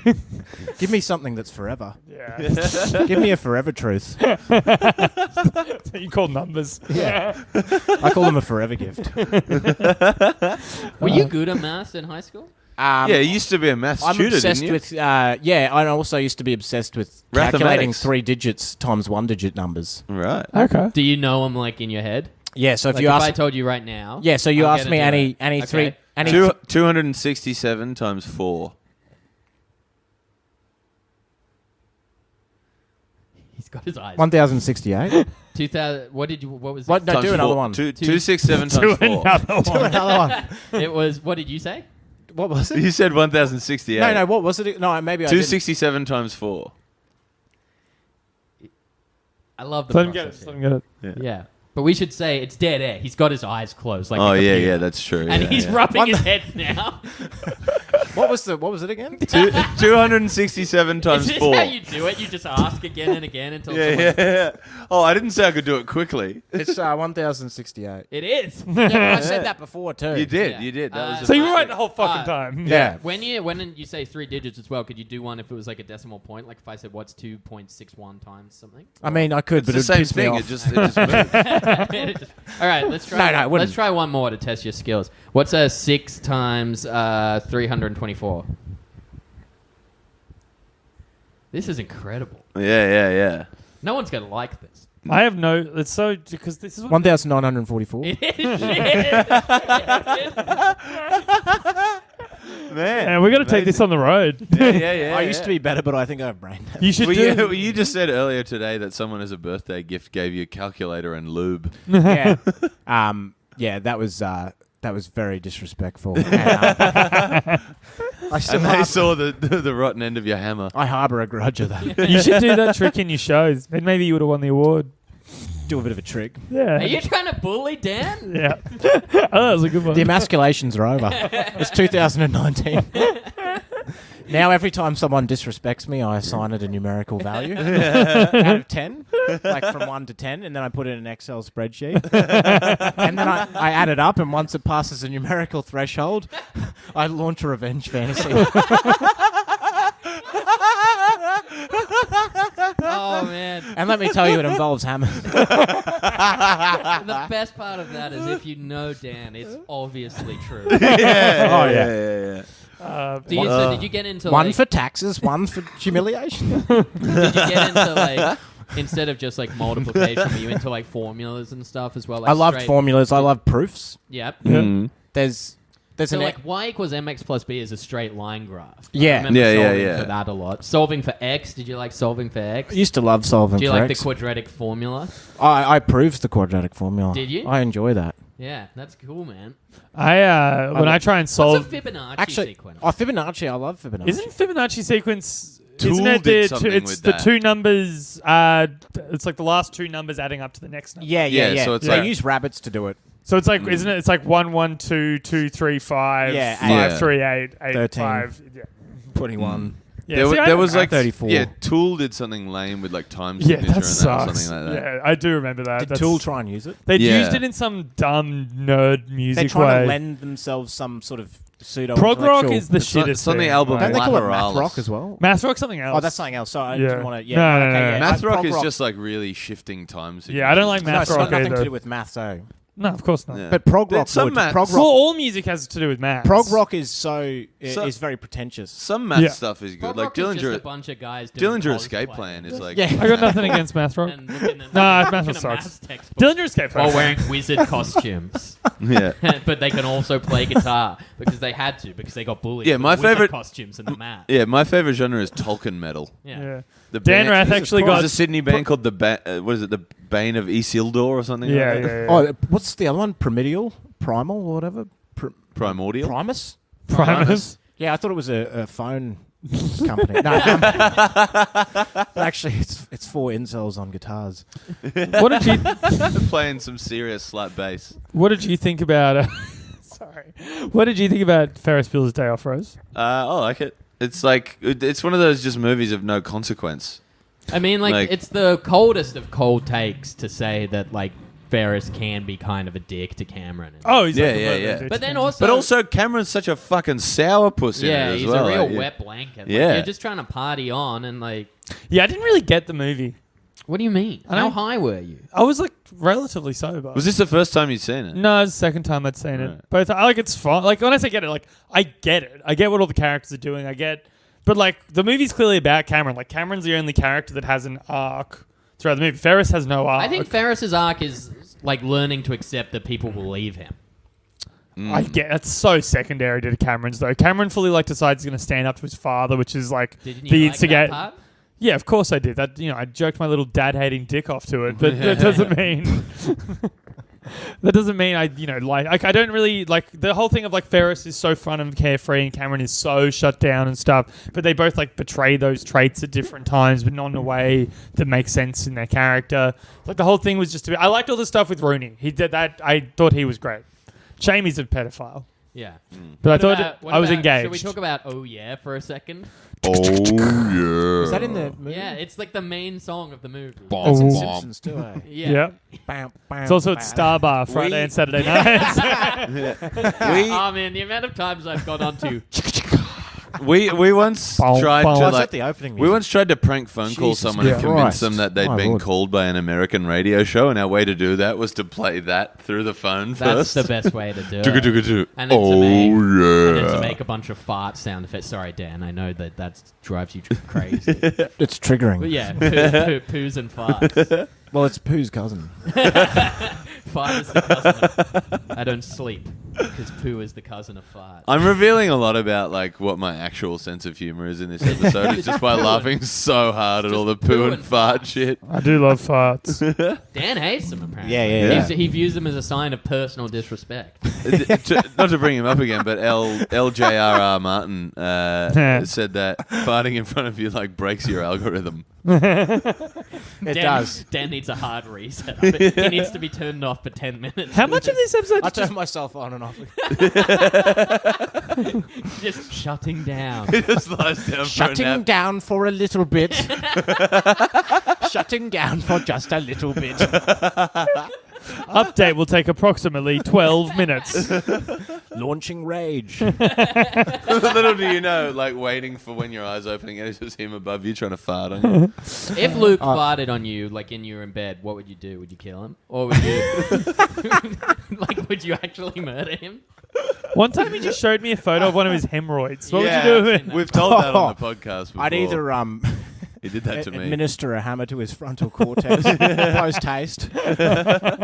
S3: Give me something that's forever.
S4: Yeah.
S3: Give me a forever truth.
S4: You call numbers.
S3: Yeah. I call them a forever gift.
S5: Were you good at maths in high school?
S1: Yeah, you used to be a maths
S3: I'm
S1: tutor,
S3: obsessed
S1: didn't you?
S3: with. Yeah, I also used to be obsessed with calculating
S1: Mathematics.
S3: 3 digits times 1 digit numbers.
S1: Right.
S4: Okay.
S5: Do you know them like in your head?
S3: Yeah, so if
S5: Like
S3: you
S5: if
S3: ask,
S5: I told you right now.
S3: yeah, so you
S5: I'm
S3: ask
S5: gonna
S3: me
S5: do
S3: any
S5: it.
S3: any
S5: Okay.
S3: three any
S1: 267 times 4.
S5: He's got his eyes.
S3: 1068.
S5: 2000. What did you? What was?
S3: What?
S5: It?
S3: No,
S1: Times
S3: do another
S1: four.
S3: one.
S1: 267
S4: Do
S1: times 4.
S4: another
S3: Do
S4: one.
S3: another one.
S5: It was. What did you say?
S3: What was it?
S1: You said 1068.
S3: No, what was it? No, maybe I didn't.
S1: 267 times 4.
S5: I love the
S4: Let him get it.
S5: process
S4: Let
S5: here.
S4: him get it.
S5: Yeah. But we should say it's dead air. He's got his eyes closed. Like
S1: Oh
S5: a
S1: yeah,
S5: computer.
S1: yeah, that's true.
S5: And
S1: yeah,
S5: he's
S1: yeah.
S5: rubbing his head now.
S3: What was it again?
S1: 267
S5: Is
S1: times
S5: this
S1: 4.
S5: how you do it? You just ask again and again until
S1: Yeah,
S5: someone...
S1: yeah. Oh, I didn't say I could do it quickly.
S3: It's 1068.
S5: It is.
S3: Yeah, I said that before too.
S1: You did,
S5: Yeah.
S1: you did. That was the
S4: So you were
S1: first
S4: right
S1: thing.
S4: the whole fucking time.
S3: Yeah.
S5: When you say 3 digits as well, could you do one if it was like a decimal point? Like if I said what's 2.61 times something?
S3: I mean, I could,
S1: It's
S3: but
S1: the
S3: it'd
S1: same
S3: piss me
S1: thing.
S3: off.
S1: It just moved.
S5: All right, let's try.
S3: No, it wouldn't.
S5: let's try one more to test your skills. What's 6 times 324? This is incredible.
S1: Yeah.
S5: No one's gonna like this.
S4: I have no. It's so because this is what
S3: 1944.
S5: It is.
S1: Man,
S4: Man, we got to take this on the road.
S1: Yeah.
S3: I used to be better, but I think I have brain damage.
S4: You should
S1: Well,
S4: do.
S1: you just said earlier today that someone as a birthday gift gave you a calculator and lube.
S3: Yeah. Yeah, that was very disrespectful. And, I still
S1: And they
S3: harbor,
S1: saw the rotten end of your hammer.
S3: I harbour a grudge of that.
S4: You should do that trick in your shows. Then maybe you would have won the award.
S3: Do a bit of a trick.
S4: Yeah.
S5: Are you trying to bully Dan?
S4: Yeah. Oh, that was a good one.
S3: The emasculations are over. It's 2019. Now every time someone disrespects me, I assign it a numerical value out of 10, like from 1 to 10, and then I put it in an Excel spreadsheet. And then I add it up, and once it passes a numerical threshold, I launch a revenge fantasy.
S5: Oh man.
S3: And let me tell you, it involves hammers.
S5: The best part of that is if you know Dan, it's obviously true.
S1: Yeah.
S5: So did you get into
S3: One
S5: like,
S3: for taxes, one for humiliation.
S5: did you get into like instead of just like multiplication, were you into like formulas and stuff as well? Like
S3: I love
S5: straight-
S3: formulas. I love proofs.
S5: Yep.
S1: Mm.
S3: There's
S5: So
S3: an
S5: like y equals mx plus b is a straight line graph.
S3: Yeah.
S5: I remember
S1: Yeah,
S5: solving
S1: yeah.
S5: for that a lot. Solving for x. Did you like solving for x?
S3: I used to love solving
S5: Do you
S3: for
S5: like
S3: X.
S5: the quadratic formula?
S3: I proved the quadratic formula.
S5: Did you?
S3: I enjoy that.
S5: Yeah, that's cool, man.
S4: When I try and
S5: What's
S4: solve,
S5: a Fibonacci
S3: Actually,
S5: sequence?
S3: Fibonacci, I love Fibonacci.
S4: isn't Fibonacci sequence?
S1: Tool
S4: isn't it
S1: did
S4: the
S1: something
S4: it's
S1: with
S4: the
S1: that.
S4: two numbers? It's like the last two numbers adding up to the next number.
S3: Yeah.
S1: Yeah, so it's
S3: they
S1: like-
S3: use rabbits to do it.
S4: So it's like, isn't it? It's like 1, 1, 2, 2, 3, 5,
S3: Yeah,
S4: 5,
S1: yeah.
S4: 3, 8, 8,
S3: 13.
S4: 5. Yeah.
S3: 21.
S4: Yeah,
S1: There,
S4: see, I
S1: there was
S4: don't-
S1: like
S3: 34.
S1: Yeah, Tool did something lame with like time
S4: yeah,
S1: signature
S4: that
S1: and that or
S4: sucks.
S1: something like that.
S4: Yeah, I do remember that.
S3: Did
S4: That's-
S3: Tool try and use it?
S4: They'd
S1: Yeah.
S4: used it in some dumb nerd music
S3: They're trying
S4: way.
S3: to lend themselves some sort of pseudo.
S4: Prog rock
S3: intellectual-
S4: is the
S1: It's on-
S4: shittest.
S1: it's on the
S4: thing,
S1: album
S3: Don't they call it math
S1: Lateralis.
S3: rock as well?
S4: Math rock's something else.
S3: Oh, that's something else. So I
S4: Yeah.
S3: didn't want to.
S4: No,
S3: Yeah,
S4: no, no.
S1: Math rock
S3: prog
S1: is just like really shifting time signatures.
S4: Yeah, I don't like
S3: No,
S4: math
S3: it's got
S4: rock
S3: nothing
S4: either.
S3: to do with maths, though.
S4: No, of course not.
S1: Yeah.
S3: But prog rock,
S1: Some
S3: would.
S1: maths-
S3: Prog
S4: Well,
S3: rock,
S4: all music has to do with math.
S3: prog rock is
S1: So-
S3: is very pretentious.
S1: Some math
S4: Yeah.
S1: stuff is good.
S5: Prog
S1: Like
S5: rock is just a
S1: Dillinger
S5: bunch of guys doing
S1: Dillinger
S5: cosplay.
S1: Escape Plan is like
S3: Yeah.
S4: I got nothing against math rock.
S5: And looking at,
S4: Nah,
S5: looking
S4: math
S5: at
S4: sucks.
S5: maths textbooks
S4: Dillinger Escape Plan.
S5: while wearing wizard costumes.
S1: yeah.
S5: But they can also play guitar because they had to because they got bullied.
S1: Yeah,
S5: with
S1: my
S5: the wizard
S1: favorite-
S5: costumes and the math.
S1: Yeah, my favorite genre is Tolkien metal.
S5: Yeah.
S4: Yeah.
S1: The
S4: Dan Rath actually
S1: There's
S4: got.
S1: a Sydney band called what is it? The Bane of Isildur or something.
S4: Yeah,
S1: like
S4: yeah,
S1: that?
S4: yeah.
S3: Oh, what's the other one? Primal or whatever.
S1: Primordial.
S3: Primus.
S4: Primus.
S3: Yeah, I thought it was a phone company. No, actually, it's 4 incels on guitars.
S4: What did you
S1: Playing some serious slap bass.
S4: What did you think about? Sorry. What did you think about Ferris Bueller's Day Off, Rose?
S1: I like it. It's like it's one of those just movies of no consequence.
S5: I mean,
S1: Like-
S5: it's the coldest of cold takes to say that like Ferris can be kind of a dick to Cameron.
S4: Oh, he's
S1: Yeah,
S4: like a
S1: yeah,
S4: little
S1: yeah.
S4: bitch.
S5: But then also,
S1: But also, Cameron's such a fucking sourpuss in
S5: yeah,
S1: it as
S5: he's
S1: well.
S5: a real
S1: like,
S5: wet blanket. Like,
S1: Yeah.
S5: you're just trying to party on and like.
S4: yeah, I didn't really get the movie.
S5: What do you mean?
S4: I
S5: How
S4: don't-
S5: high were you?
S4: I was like relatively sober.
S1: Was this the first time you'd seen it?
S4: No, it's the second time I'd seen
S1: Right.
S4: it. But I like it's fun. Like when I say get it, like I get it. I get what all the characters are doing. I get, but like the movie's clearly about Cameron. Like Cameron's the only character that has an arc throughout the movie. Ferris has no arc.
S5: I think Ferris's arc is like learning to accept that people will leave him.
S4: I get that's so secondary to Cameron's though. Cameron fully like decides he's going to stand up to his father, which is like
S5: Didn't you
S4: the
S5: like
S4: instigate.
S5: that part?
S4: Yeah, of course I did. That I joked my little dad hating dick off to it, but that doesn't mean. That doesn't mean I don't really like the whole thing of like Ferris is so fun and carefree and Cameron is so shut down and stuff, but they both like betray those traits at different times, but not in a way that makes sense in their character. Like the whole thing was just I liked all the stuff with Rooney. He did that. I thought he was great. Shame he's a pedophile.
S5: Yeah.
S4: But I thought I was engaged.
S5: Should we talk about Oh Yeah for a second?
S1: Oh yeah.
S3: Is that in the movie?
S5: Yeah, it's like the main song of the movie.
S3: That's in
S4: Oh.
S3: Simpsons too, eh?
S5: Yeah.
S3: Bam, bam,
S4: It's also at
S3: bam.
S4: Star Bar Friday and Saturday nights.
S5: Oh man, the amount of times I've gone on to
S1: We once
S4: Bow,
S1: tried
S4: bow.
S1: to
S3: Well, it's
S1: like
S3: at the opening.
S1: we once tried to prank phone call
S3: Jesus
S1: someone and convince
S3: Christ.
S1: them that they'd
S3: My
S1: been
S3: Lord.
S1: called by an American radio show, and our way to do that was to play that through the phone
S5: that's
S1: first.
S5: the best way to do it.
S1: Tuka-tuka-tu.
S5: And then to
S1: Oh
S5: make- And then
S1: yeah.
S5: to make a bunch of fart sound effects. Sorry, Dan, I know that drives you crazy.
S3: It's triggering.
S5: But yeah, poos and farts.
S3: Well, it's Pooh's cousin.
S5: Fart is the cousin of, I don't sleep because poo is the cousin of fart.
S1: I'm revealing a lot about like what my actual sense of humor is in this episode. It's just by laughing so hard at all the poo and fart shit.
S4: I do love farts.
S5: Dan hates them apparently.
S3: Yeah.
S5: He views them as a sign of personal disrespect.
S1: Not to bring him up again, but LJRR Martin said that farting in front of you like breaks your algorithm.
S3: It does.
S5: Dan needs a hard reset. He needs to be turned off for 10 minutes.
S4: How much of this episode
S3: I
S4: is just
S3: turn myself on and off.
S5: Just shutting down.
S1: He just lies down for a
S3: Shutting
S1: nap.
S3: down for a little bit. Shutting down for just a little bit.
S4: update will take approximately 12 minutes.
S3: Launching rage.
S1: Little do you know, like waiting for when your eyes opening and it's just him above you trying to fart on you.
S5: If Luke farted on you, like in you in bed, what would you do? Would you kill him? Or would you... like, would you actually murder him?
S4: One time he just showed me a photo of one of his hemorrhoids. What would you do with it?
S1: We've told that on the podcast before.
S3: I'd either
S1: He did that to me.
S3: administer a hammer to his frontal cortex post haste,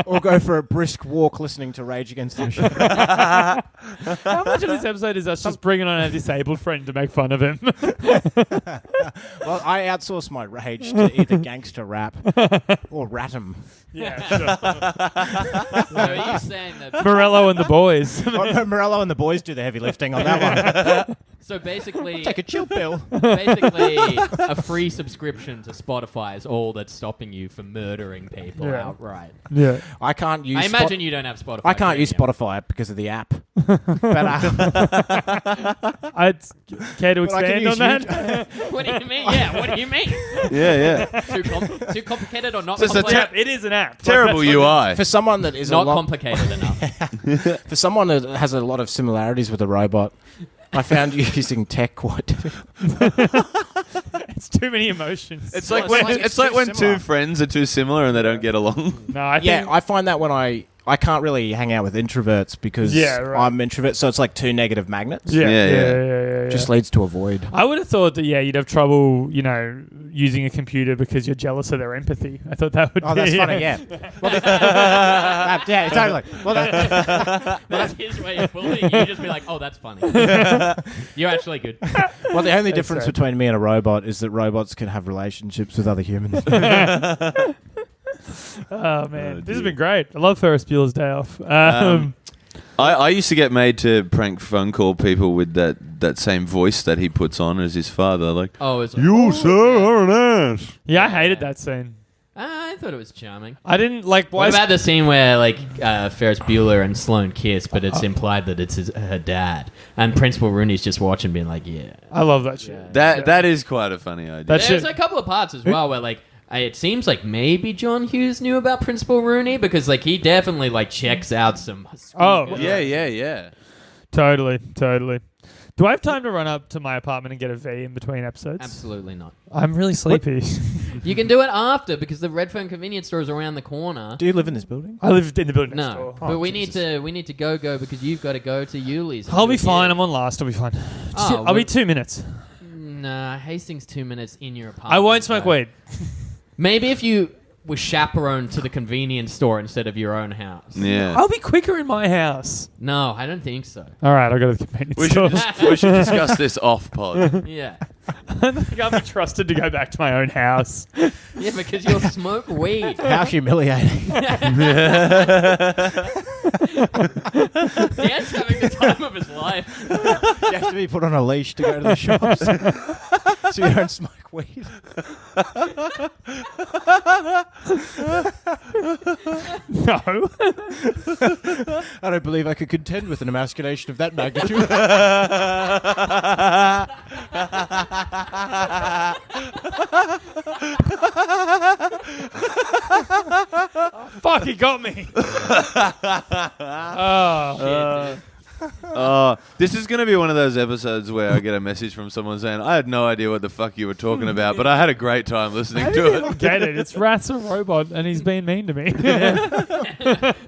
S3: or go for a brisk walk listening to Rage Against the Machine.
S4: How much of this episode is us just bringing on a disabled friend to make fun of him?
S3: Well, I outsource my rage to either gangster rap or ratum.
S4: Yeah, sure.
S5: So are you saying that...
S4: Morello and the boys.
S3: Morello and the boys do the heavy lifting on that one.
S5: So basically...
S3: Take a chill pill.
S5: Basically, a free subscription to Spotify is all that's stopping you from murdering people
S4: Yeah.
S5: outright.
S4: Yeah.
S3: I can't use.
S5: I imagine you don't have Spotify.
S3: I can't use
S5: Premium.
S3: Spotify because of the app. But
S4: I'd care to
S3: But I can
S4: expand on
S3: use
S4: that.
S5: What do you mean? Yeah, what do you mean?
S1: Yeah.
S5: Too complicated or not
S1: Just a
S5: complicated?
S4: It is an app.
S1: Terrible UI.
S3: for someone that is
S5: Not
S3: a lot,
S5: complicated enough.
S3: for someone that has a lot of similarities with a robot, I found using tech quite difficult.
S4: It's too many emotions.
S1: It's
S3: Well,
S1: like when
S3: it's
S1: it's like
S3: too
S1: when
S3: similar.
S1: two friends are too similar and they don't get along.
S4: No, I think
S3: Yeah, I find that when I can't really hang out with introverts because
S4: Yeah, right.
S3: I'm introvert, so it's like two negative magnets.
S4: Yeah.
S3: Just leads to a void.
S4: I would have thought that you'd have trouble, using a computer because you're jealous of their empathy. I thought that would
S3: Oh,
S4: be
S3: that's funny. Yeah. Well, yeah, totally. Well,
S5: That's his way of bullying you. Just be like, oh, that's funny. You're actually good.
S3: well, the only difference
S4: right.
S3: between me and a robot is that robots can have relationships with other humans.
S4: Oh man, this has been great. I love Ferris Bueller's Day Off.
S1: I used to get made to prank phone call people with that same voice that he puts on as his father. Like,
S5: Oh, it's
S1: you sir are an ass.
S4: Yeah, I hated that scene.
S5: I thought it was charming.
S4: I didn't like. Why?
S5: What about the scene where Ferris Bueller and Sloane kiss, but it's implied that it's her dad, and Principal Rooney's just watching, being like, "Yeah."
S4: I love that shit.
S1: That is quite a funny idea.
S4: That
S5: There's
S4: shit.
S5: a couple of parts as well where it seems like maybe John Hughes knew about Principal Rooney because he definitely checks out some.
S4: Oh,
S1: Yeah.
S4: Totally. Do I have time to run up to my apartment and get a V in between episodes?
S5: Absolutely not.
S4: I'm really sleepy.
S5: You can do it after because the Red Phone convenience store is around the corner.
S3: Do you live in this building?
S4: I lived in the building next
S5: No,
S4: door.
S5: but we need to go because you've got to go to Yuli's. and
S4: I'll
S5: do
S4: be
S5: a
S4: fine.
S5: gig.
S4: I'm on last. I'll be fine.
S5: Oh,
S4: I'll be 2 minutes.
S5: Nah, Hastings 2 minutes in your apartment.
S4: I won't smoke
S5: though.
S4: weed.
S5: Maybe if you were chaperoned to the convenience store instead of your own house.
S1: Yeah.
S4: I'll be quicker in my house.
S5: No, I don't think so.
S4: All right, I'll go to the convenience
S1: We
S4: store.
S1: should discuss this off pod.
S5: Yeah.
S4: I don't think I'll be trusted to go back to my own house.
S5: Yeah, because you'll smoke weed.
S3: How humiliating.
S5: Dan's having the time of his life.
S3: You have to be put on a leash to go to the shops. So you don't smoke weed.
S4: No.
S3: I don't believe I could contend with an emasculation of that magnitude.
S4: Fuck, he got me.
S1: This is going to be one of those episodes where I get a message from someone saying, I had no idea what the fuck you were talking about, but I had a great time listening to it.
S4: Get it? It's Rath's a robot, and he's being mean to me.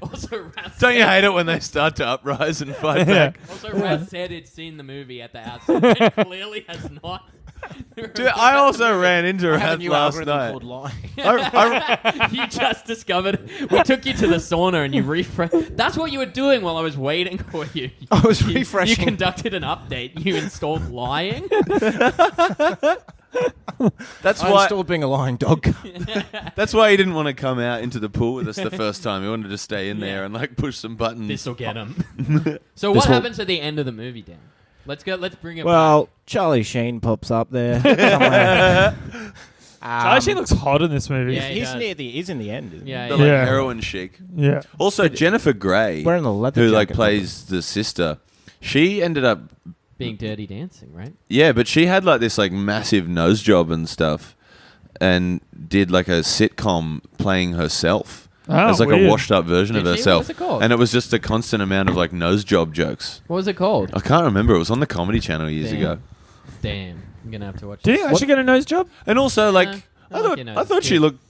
S5: Also, Rath
S1: Don't you hate it when they start to uprise and fight back?
S5: Also, Rath said he'd seen the movie at the outset, and clearly has not.
S1: Dude, I also ran into
S3: I have a
S1: Rath
S3: new
S1: last
S3: algorithm
S1: night.
S3: called lying.
S5: You just discovered. We took you to the sauna and you refreshed. That's what you were doing while I was waiting for you.
S3: I was
S5: You
S3: refreshing.
S5: conducted an update. You installed lying.
S1: That's
S3: I
S1: why.
S3: installed being a lying dog.
S1: That's why he didn't want to come out into the pool with us the first time. He wanted to stay in there and like push some buttons.
S5: This will get him. So what happens at the end of the movie, Dan? Let's go. Let's bring it.
S3: Well, Charlie Sheen pops up there somewhere.
S4: Charlie Sheen looks hot in this movie.
S5: Yeah, he
S3: He's
S5: does.
S3: he's in the end. Isn't
S5: Yeah,
S1: The
S5: yeah.
S1: like
S4: Yeah.
S1: heroin chic.
S4: Yeah.
S1: Also, Jennifer Grey,
S3: he? Wearing the leather
S1: who like
S3: jacket.
S1: plays the sister, she ended up
S5: Being Dirty Dancing, right?
S1: yeah, but she had like this like massive nose job and stuff, and did like a sitcom playing herself.
S4: Oh,
S1: It's like
S4: weird.
S1: a washed up version
S5: Did
S1: of
S5: she?
S1: herself,
S5: What was it called?
S1: and it was just a constant amount of like nose job jokes.
S5: What was it called?
S1: I can't remember. It was on the Comedy Channel years
S5: Damn.
S1: ago.
S5: Damn, I'm gonna have to watch.
S4: Did
S5: this.
S4: he actually get a nose job?
S1: And also, like,
S5: I
S1: I
S5: like
S1: thought,
S5: your
S1: I
S5: nose.
S1: thought she
S5: Good.
S1: looked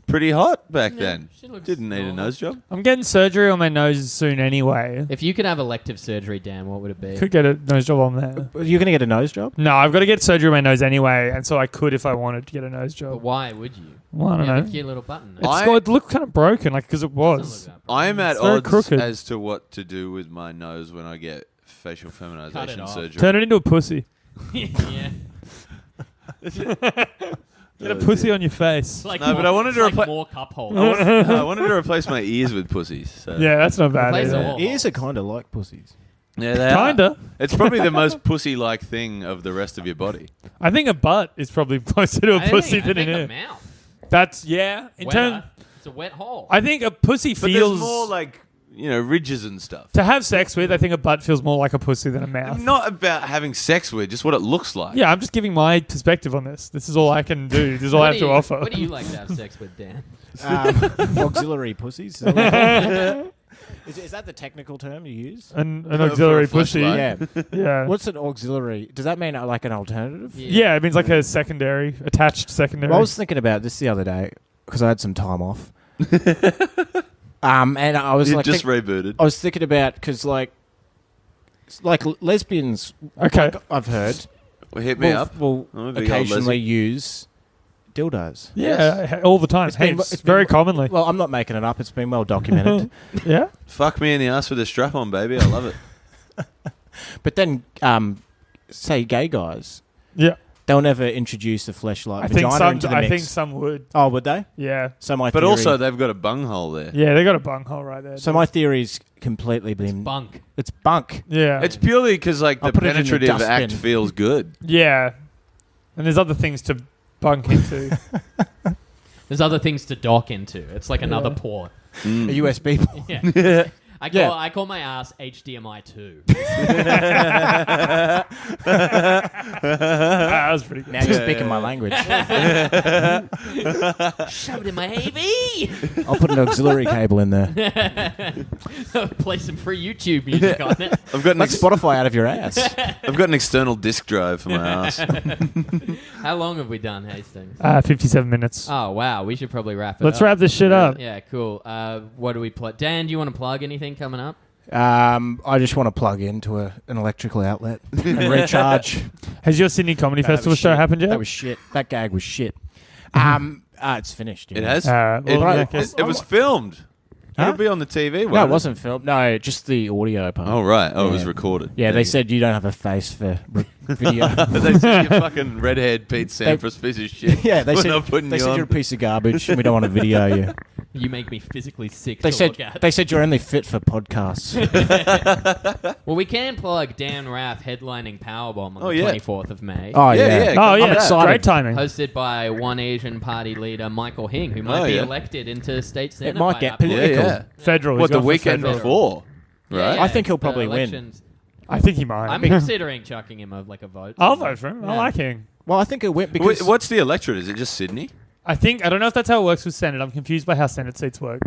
S1: pretty hot back
S5: Yeah,
S1: then.
S5: she looks
S1: Didn't need a
S5: normal.
S1: nose job.
S4: I'm getting surgery on my nose soon anyway.
S5: If you could have elective surgery, Dan, what would it be?
S4: Could get a nose job on there.
S3: You're going to get a nose job?
S4: No, I've got to get surgery on my nose anyway, and so I could if I wanted to get a nose
S5: But
S4: job.
S5: why would you?
S4: Well, I don't
S5: You have
S4: know.
S5: a cute little button.
S4: It's
S1: I-
S4: got, it looked kind of broken, like because it
S5: Doesn't
S4: was.
S5: look that bright.
S1: I'm at
S4: It's very
S1: odds
S4: crooked.
S1: as to what to do with my nose when I get facial
S5: Cut it
S1: feminization
S5: off.
S1: surgery.
S4: Turn it into a pussy.
S5: Yeah.
S4: Get a pussy on your face.
S5: It's like
S1: No, but I wanted to
S5: it's like
S1: repla-
S5: more cup holes.
S1: I wanted to replace my ears with pussies. So.
S4: Yeah, that's not bad.
S5: Replace
S4: either.
S5: them all.
S3: Ears are kind of like pussies.
S1: Yeah, they are.
S4: Kinda.
S1: It's probably the most pussy-like thing of the rest of your body.
S4: I think a butt is probably closer to a
S5: I
S4: pussy
S5: think,
S4: than
S5: I
S4: an
S5: think
S4: ear.
S5: a mouth.
S4: That's yeah. In
S5: Wetter.
S4: turn,
S5: It's a wet hole.
S4: I think a pussy
S1: But
S4: feels
S1: there's more like, ridges and stuff.
S4: to have sex with. I think a butt feels more like a pussy than a mouth.
S1: Not about having sex with, just what it looks like.
S4: Yeah, I'm just giving my perspective on this. This is all I can do. This is all I have to offer.
S5: What do you like to have sex with, Dan?
S3: Auxiliary pussies. Is that the technical term you use?
S4: An
S1: For a
S4: auxiliary pussy.
S1: fleshlight.
S3: Yeah.
S4: Yeah.
S3: What's an auxiliary? Does that mean like an alternative?
S4: Yeah, it means like a secondary, attached secondary.
S3: Well, I was thinking about this the other day because I had some time off. And I was
S1: You
S3: like,
S1: just rebooted.
S3: I was thinking about because like lesbians,
S4: Okay.
S3: like I've heard,
S1: Well, hit me
S3: will,
S1: up.
S3: will
S1: I'm a big old
S3: occasionally
S1: lesbian.
S3: use dildos.
S4: Yeah, all the time.
S3: It's been-
S4: Heaps.
S3: it's been-
S4: very commonly.
S3: Well, I'm not making it up. It's been well documented.
S4: Yeah.
S1: Fuck me in the ass with a strap on, baby. I love it.
S3: But then, say gay guys,
S4: Yeah.
S3: they'll never introduce the fleshlight
S4: I think
S3: vagina
S4: some.
S3: into the
S4: I
S3: mix.
S4: think some would.
S3: Oh, would they?
S4: Yeah.
S3: So my
S1: But
S3: theory,
S1: also, they've got a bunghole there.
S4: Yeah, they got a bunghole right there.
S3: so my theory's completely been
S5: Bunk.
S3: It's bunk.
S4: yeah.
S1: It's purely because like
S3: I'll
S1: the
S3: put it in the
S1: penetrative
S3: dustbin.
S1: act feels good.
S4: Yeah. And there's other things to bunk into.
S5: There's other things to dock into. It's like another
S4: Yeah.
S5: port.
S3: A USB port.
S5: Yeah.
S3: Yeah.
S5: I call my ass HDMI 2.
S4: That was pretty good.
S3: Now you're speaking my language.
S5: Shove it in my AV.
S3: I'll put an auxiliary cable in there.
S5: Play some free YouTube music on it.
S1: I've got an
S3: Let Spotify out of your ass.
S1: I've got an external disk drive for my ass.
S5: How long have we done, Hastings?
S4: 57 minutes.
S5: Oh, wow. We should probably wrap it
S4: Let's
S5: up.
S4: wrap this shit up.
S5: Yeah, cool. What do we plug? Dan, do you want to plug anything coming up?
S3: I just want to plug into an electrical outlet and recharge.
S4: Has your Sydney Comedy
S3: That was
S4: Festival show
S3: shit.
S4: happened yet?
S3: That was shit. That gag was shit. It's finished.
S1: It has.
S4: Well,
S1: It,
S4: in
S3: Right.
S4: that case-
S1: it was filmed. It'll be on the TV.
S3: No,
S1: won't
S3: it wasn't filmed. No, just the audio part.
S1: Oh, right. Oh, it was
S3: Yeah.
S1: recorded.
S3: Yeah, they said you don't have a face for video.
S1: They said you're fucking red-haired Pete Sampras piece of shit.
S3: Yeah, they
S1: We're
S3: said
S1: not putting you on.
S3: you're a piece of garbage and we don't want to video you.
S5: You make me physically sick
S3: They
S5: to
S3: said
S5: look at.
S3: they said you're only fit for podcasts.
S5: Well, we can plug Dan Rath headlining Powerbomb on
S1: Oh,
S5: the
S1: yeah.
S5: 24th of May.
S3: Oh
S1: Yeah,
S3: yeah.
S1: yeah.
S4: Oh
S1: I'm
S4: yeah,
S3: excited.
S4: great timing.
S5: Hosted by one Asian party leader, Michael Hing, who might
S1: Oh,
S5: be
S1: yeah.
S5: elected into state senate.
S3: might
S5: by
S3: get
S5: that
S1: Yeah,
S5: point.
S3: political.
S1: yeah.
S4: Federal.
S1: What,
S4: He's
S1: the
S4: going for
S1: weekend
S4: federal.
S1: before? Right?
S5: Yeah,
S3: I think he'll
S5: the
S3: probably win.
S5: elections.
S4: I think he might.
S5: I'm considering chucking him like a vote.
S4: I'll vote for him. I
S5: Yeah.
S4: like him.
S3: Well, I think it went because
S1: What's the electorate? Is it just Sydney?
S4: I don't know if that's how it works with Senate. I'm confused by how Senate seats work.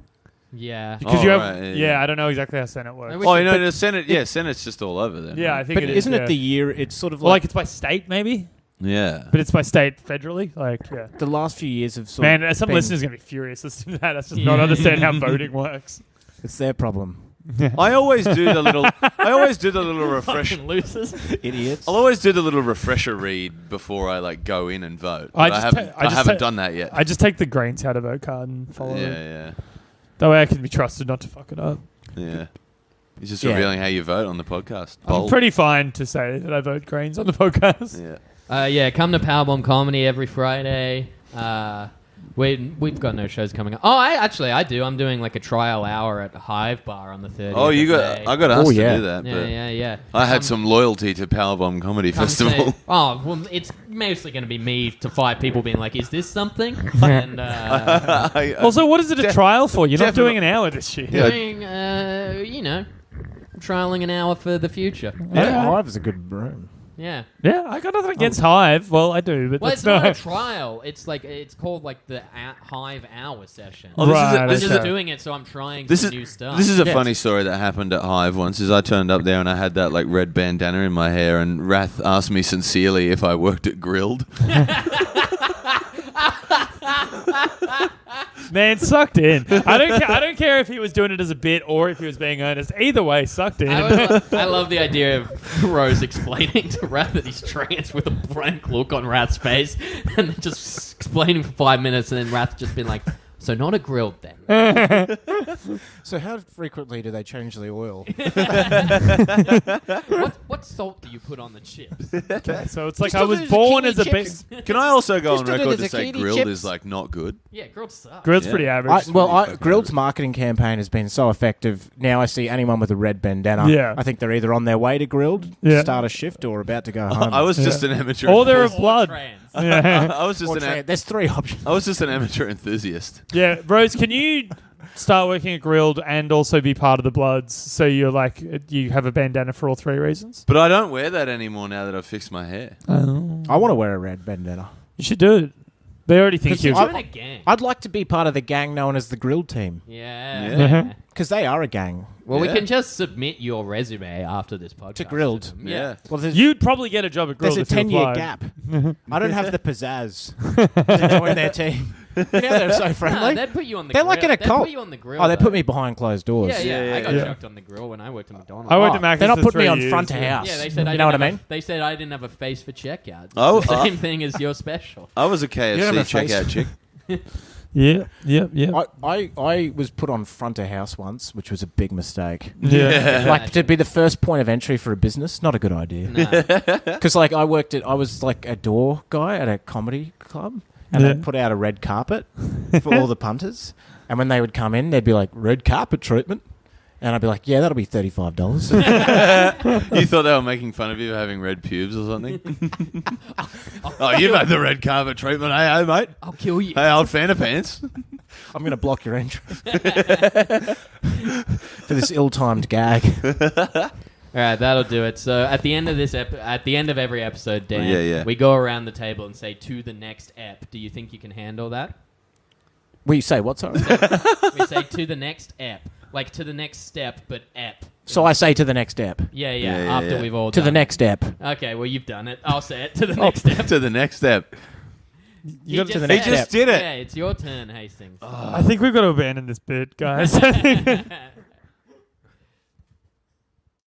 S5: Yeah.
S4: Because
S1: Oh,
S4: you have,
S1: right, yeah.
S4: I don't know exactly how Senate works.
S5: We
S1: Oh,
S5: should-
S1: you know, the Senate. Yeah, Senate's just all over then.
S4: Yeah, I
S1: right?
S4: think
S3: but
S4: it is.
S3: isn't
S4: yeah.
S3: it the year? It's sort of
S4: Well, like
S3: like
S4: it's by state, maybe,
S1: Yeah.
S4: but it's by state federally. Like, yeah.
S3: the last few years of sort
S4: Man,
S3: of
S4: some
S3: been-
S4: listeners are gonna be furious listening to that. That's just not understand how voting works.
S3: It's their problem.
S1: I always do the little. I always do the little refresh.
S5: Fucking losers.
S3: Idiots.
S1: I'll always do the little refresher read before I like go in and vote.
S4: I
S1: But
S4: just
S1: haven't.
S4: ta- I just
S1: haven't
S4: ta-
S1: done that yet.
S4: I just take the Greens how to vote card and follow
S1: yeah,
S4: it.
S1: yeah,
S4: That way I can be trusted not to fuck it up.
S1: yeah. He's just
S3: Yeah.
S1: revealing how you vote on the podcast.
S4: I'm
S1: Bold.
S4: pretty fine to say that I vote Greens on the podcast.
S1: Yeah.
S5: Yeah, come to Powerbomb Comedy every Friday. We've got no shows coming up. Oh, I do. I'm doing like a trial hour at Hive Bar on the 30th.
S1: Oh, you
S5: of
S1: got.
S5: May.
S1: I got asked
S3: yeah.
S1: to do that.
S5: Yeah,
S1: but
S5: yeah.
S1: I had
S5: Come-
S1: some loyalty to Powerbomb Comedy
S5: come
S1: Festival.
S5: say- oh, well, it's mostly going to be me to 5 people being like, "Is this something?" And
S4: Also, what is it a trial for? You're not
S1: definitely-
S4: doing an hour this year.
S1: Yeah.
S5: doing, trialing an hour for the future.
S3: Yeah, Hive's a good room.
S5: Yeah.
S4: Yeah, I got nothing against Hive. Well, I do, but
S5: Well,
S4: that's
S5: it's not a
S4: not.
S5: trial. It's like it's called like the Hive Hour session.
S1: Oh, this is a-
S4: Right,
S5: I'm
S1: this
S5: just
S1: is a-
S5: doing it, so I'm trying
S1: This
S5: some
S1: is
S5: new stuff.
S1: this is a
S3: Yeah.
S1: funny story that happened at Hive once. Is I turned up there and I had that like red bandana in my hair, and Rath asked me sincerely if I worked at Grilled.
S4: Man, sucked in. I don't care if he was doing it as a bit or if he was being earnest. Either way, sucked in.
S5: I love the idea of Rose explaining to Rath that he's trans with a blank look on Rath's face, and then just explaining for 5 minutes, and then Rath just been like, "So not a grilled then."
S3: So how frequently do they change the oil?
S5: What salt do you put on the chips?
S4: So it's like
S3: Just
S4: I
S3: do
S4: was
S3: the
S4: born
S3: zucchini
S4: as a
S3: chips.
S4: bit.
S1: Can I also go
S3: Just
S1: on
S3: do the
S1: record to say
S3: zucchini
S1: Grilled
S3: chips.
S1: is like not good?
S5: Yeah, grilled sucks.
S4: Grilled's
S1: Yeah.
S4: pretty average.
S3: Grilled's marketing campaign has been so effective. Now I see anyone with a red bandana.
S4: Yeah.
S3: I think they're either on their way to Grilled,
S4: Yeah.
S3: start a shift, or about to go home.
S1: I was just an amateur.
S4: Or they're of
S5: Or
S4: blood.
S5: trans.
S4: Yeah.
S1: I was just
S3: Or
S1: an.
S3: there's 3 options.
S1: I was just an amateur enthusiast.
S4: Yeah, Rose, can you start working at Grilled and also be part of the Bloods? So you're like you have a bandana for all 3 reasons.
S1: But I don't wear that anymore now that I've fixed my hair.
S4: Oh,
S3: I want to wear a red bandana.
S4: you should do it. They already think
S3: 'Cause
S4: you.
S5: Join a gang.
S3: I'd like to be part of the gang known as the Grilled team,
S5: Yeah.
S1: Yeah.
S3: because they are a gang.
S5: Well, we
S1: Yeah.
S5: can just submit your resume after this podcast.
S3: To Grilled.
S5: them.
S1: Yeah.
S3: Well, there's,
S4: You'd probably get a job at Grilled.
S3: there's a
S4: if you
S3: 10-year
S4: applied.
S3: gap. I don't have the pizzazz to join their team. You know they're so
S5: No,
S3: friendly.
S5: they'd put you on the
S3: They're
S5: grill.
S3: like in a
S5: They'd
S3: cult.
S5: put you on the grill.
S3: Oh, they
S5: though.
S3: put me behind closed doors.
S5: Yeah, yeah.
S1: Yeah,
S5: I got
S4: yeah.
S5: chucked on the grill when I worked at McDonald's.
S4: I went to
S3: Oh,
S4: Mac's
S3: they're not
S4: for
S3: putting me
S4: 3
S3: on
S4: years,
S3: front of
S4: yeah.
S3: house.
S5: Yeah, they said
S3: you know what I mean?
S5: They said I didn't have a face for checkout.
S1: Oh,
S5: It's the same thing as your special.
S1: I was a
S3: You don't
S1: KFC
S3: have a face.
S1: checkout chick.
S4: Yeah, yeah.
S3: I was put on front of house once, which was a big mistake.
S4: Yeah.
S3: Like to be the first point of entry for a business, not a good idea.
S5: Nah.
S3: Because like I was like a door guy at a comedy club, and
S4: Yeah.
S3: they'd put out a red carpet for all the punters, and when they would come in, they'd be like, "Red carpet treatment," and I'd be like, "Yeah, that'll be $35."
S1: You thought they were making fun of you for having red pubes or something? Oh, you've had the red carpet treatment, hey, mate?
S5: I'll kill you.
S1: Hey, old fan of pants.
S3: I'm going to block your entry for this ill-timed gag.
S5: All right, that'll do it. So at the end of at the end of every episode, Dan,
S1: Yeah.
S5: we go around the table and say to the next ep. Do you think you can handle that?
S3: Well, you say what? Sorry.
S5: We say to the next ep, like to the next step, but ep.
S3: So I say to the next step.
S5: Yeah,
S1: Yeah,
S5: after
S1: yeah.
S5: we've all
S3: To
S5: done
S3: the
S5: it.
S3: next step.
S5: Okay, well you've done it. I'll say it to the next step.
S1: To the next step.
S3: You got to the
S5: just
S3: next
S1: He just
S3: step.
S1: did it.
S5: Yeah, it's your turn, Hastings.
S4: I think we've got to abandon this bit, guys.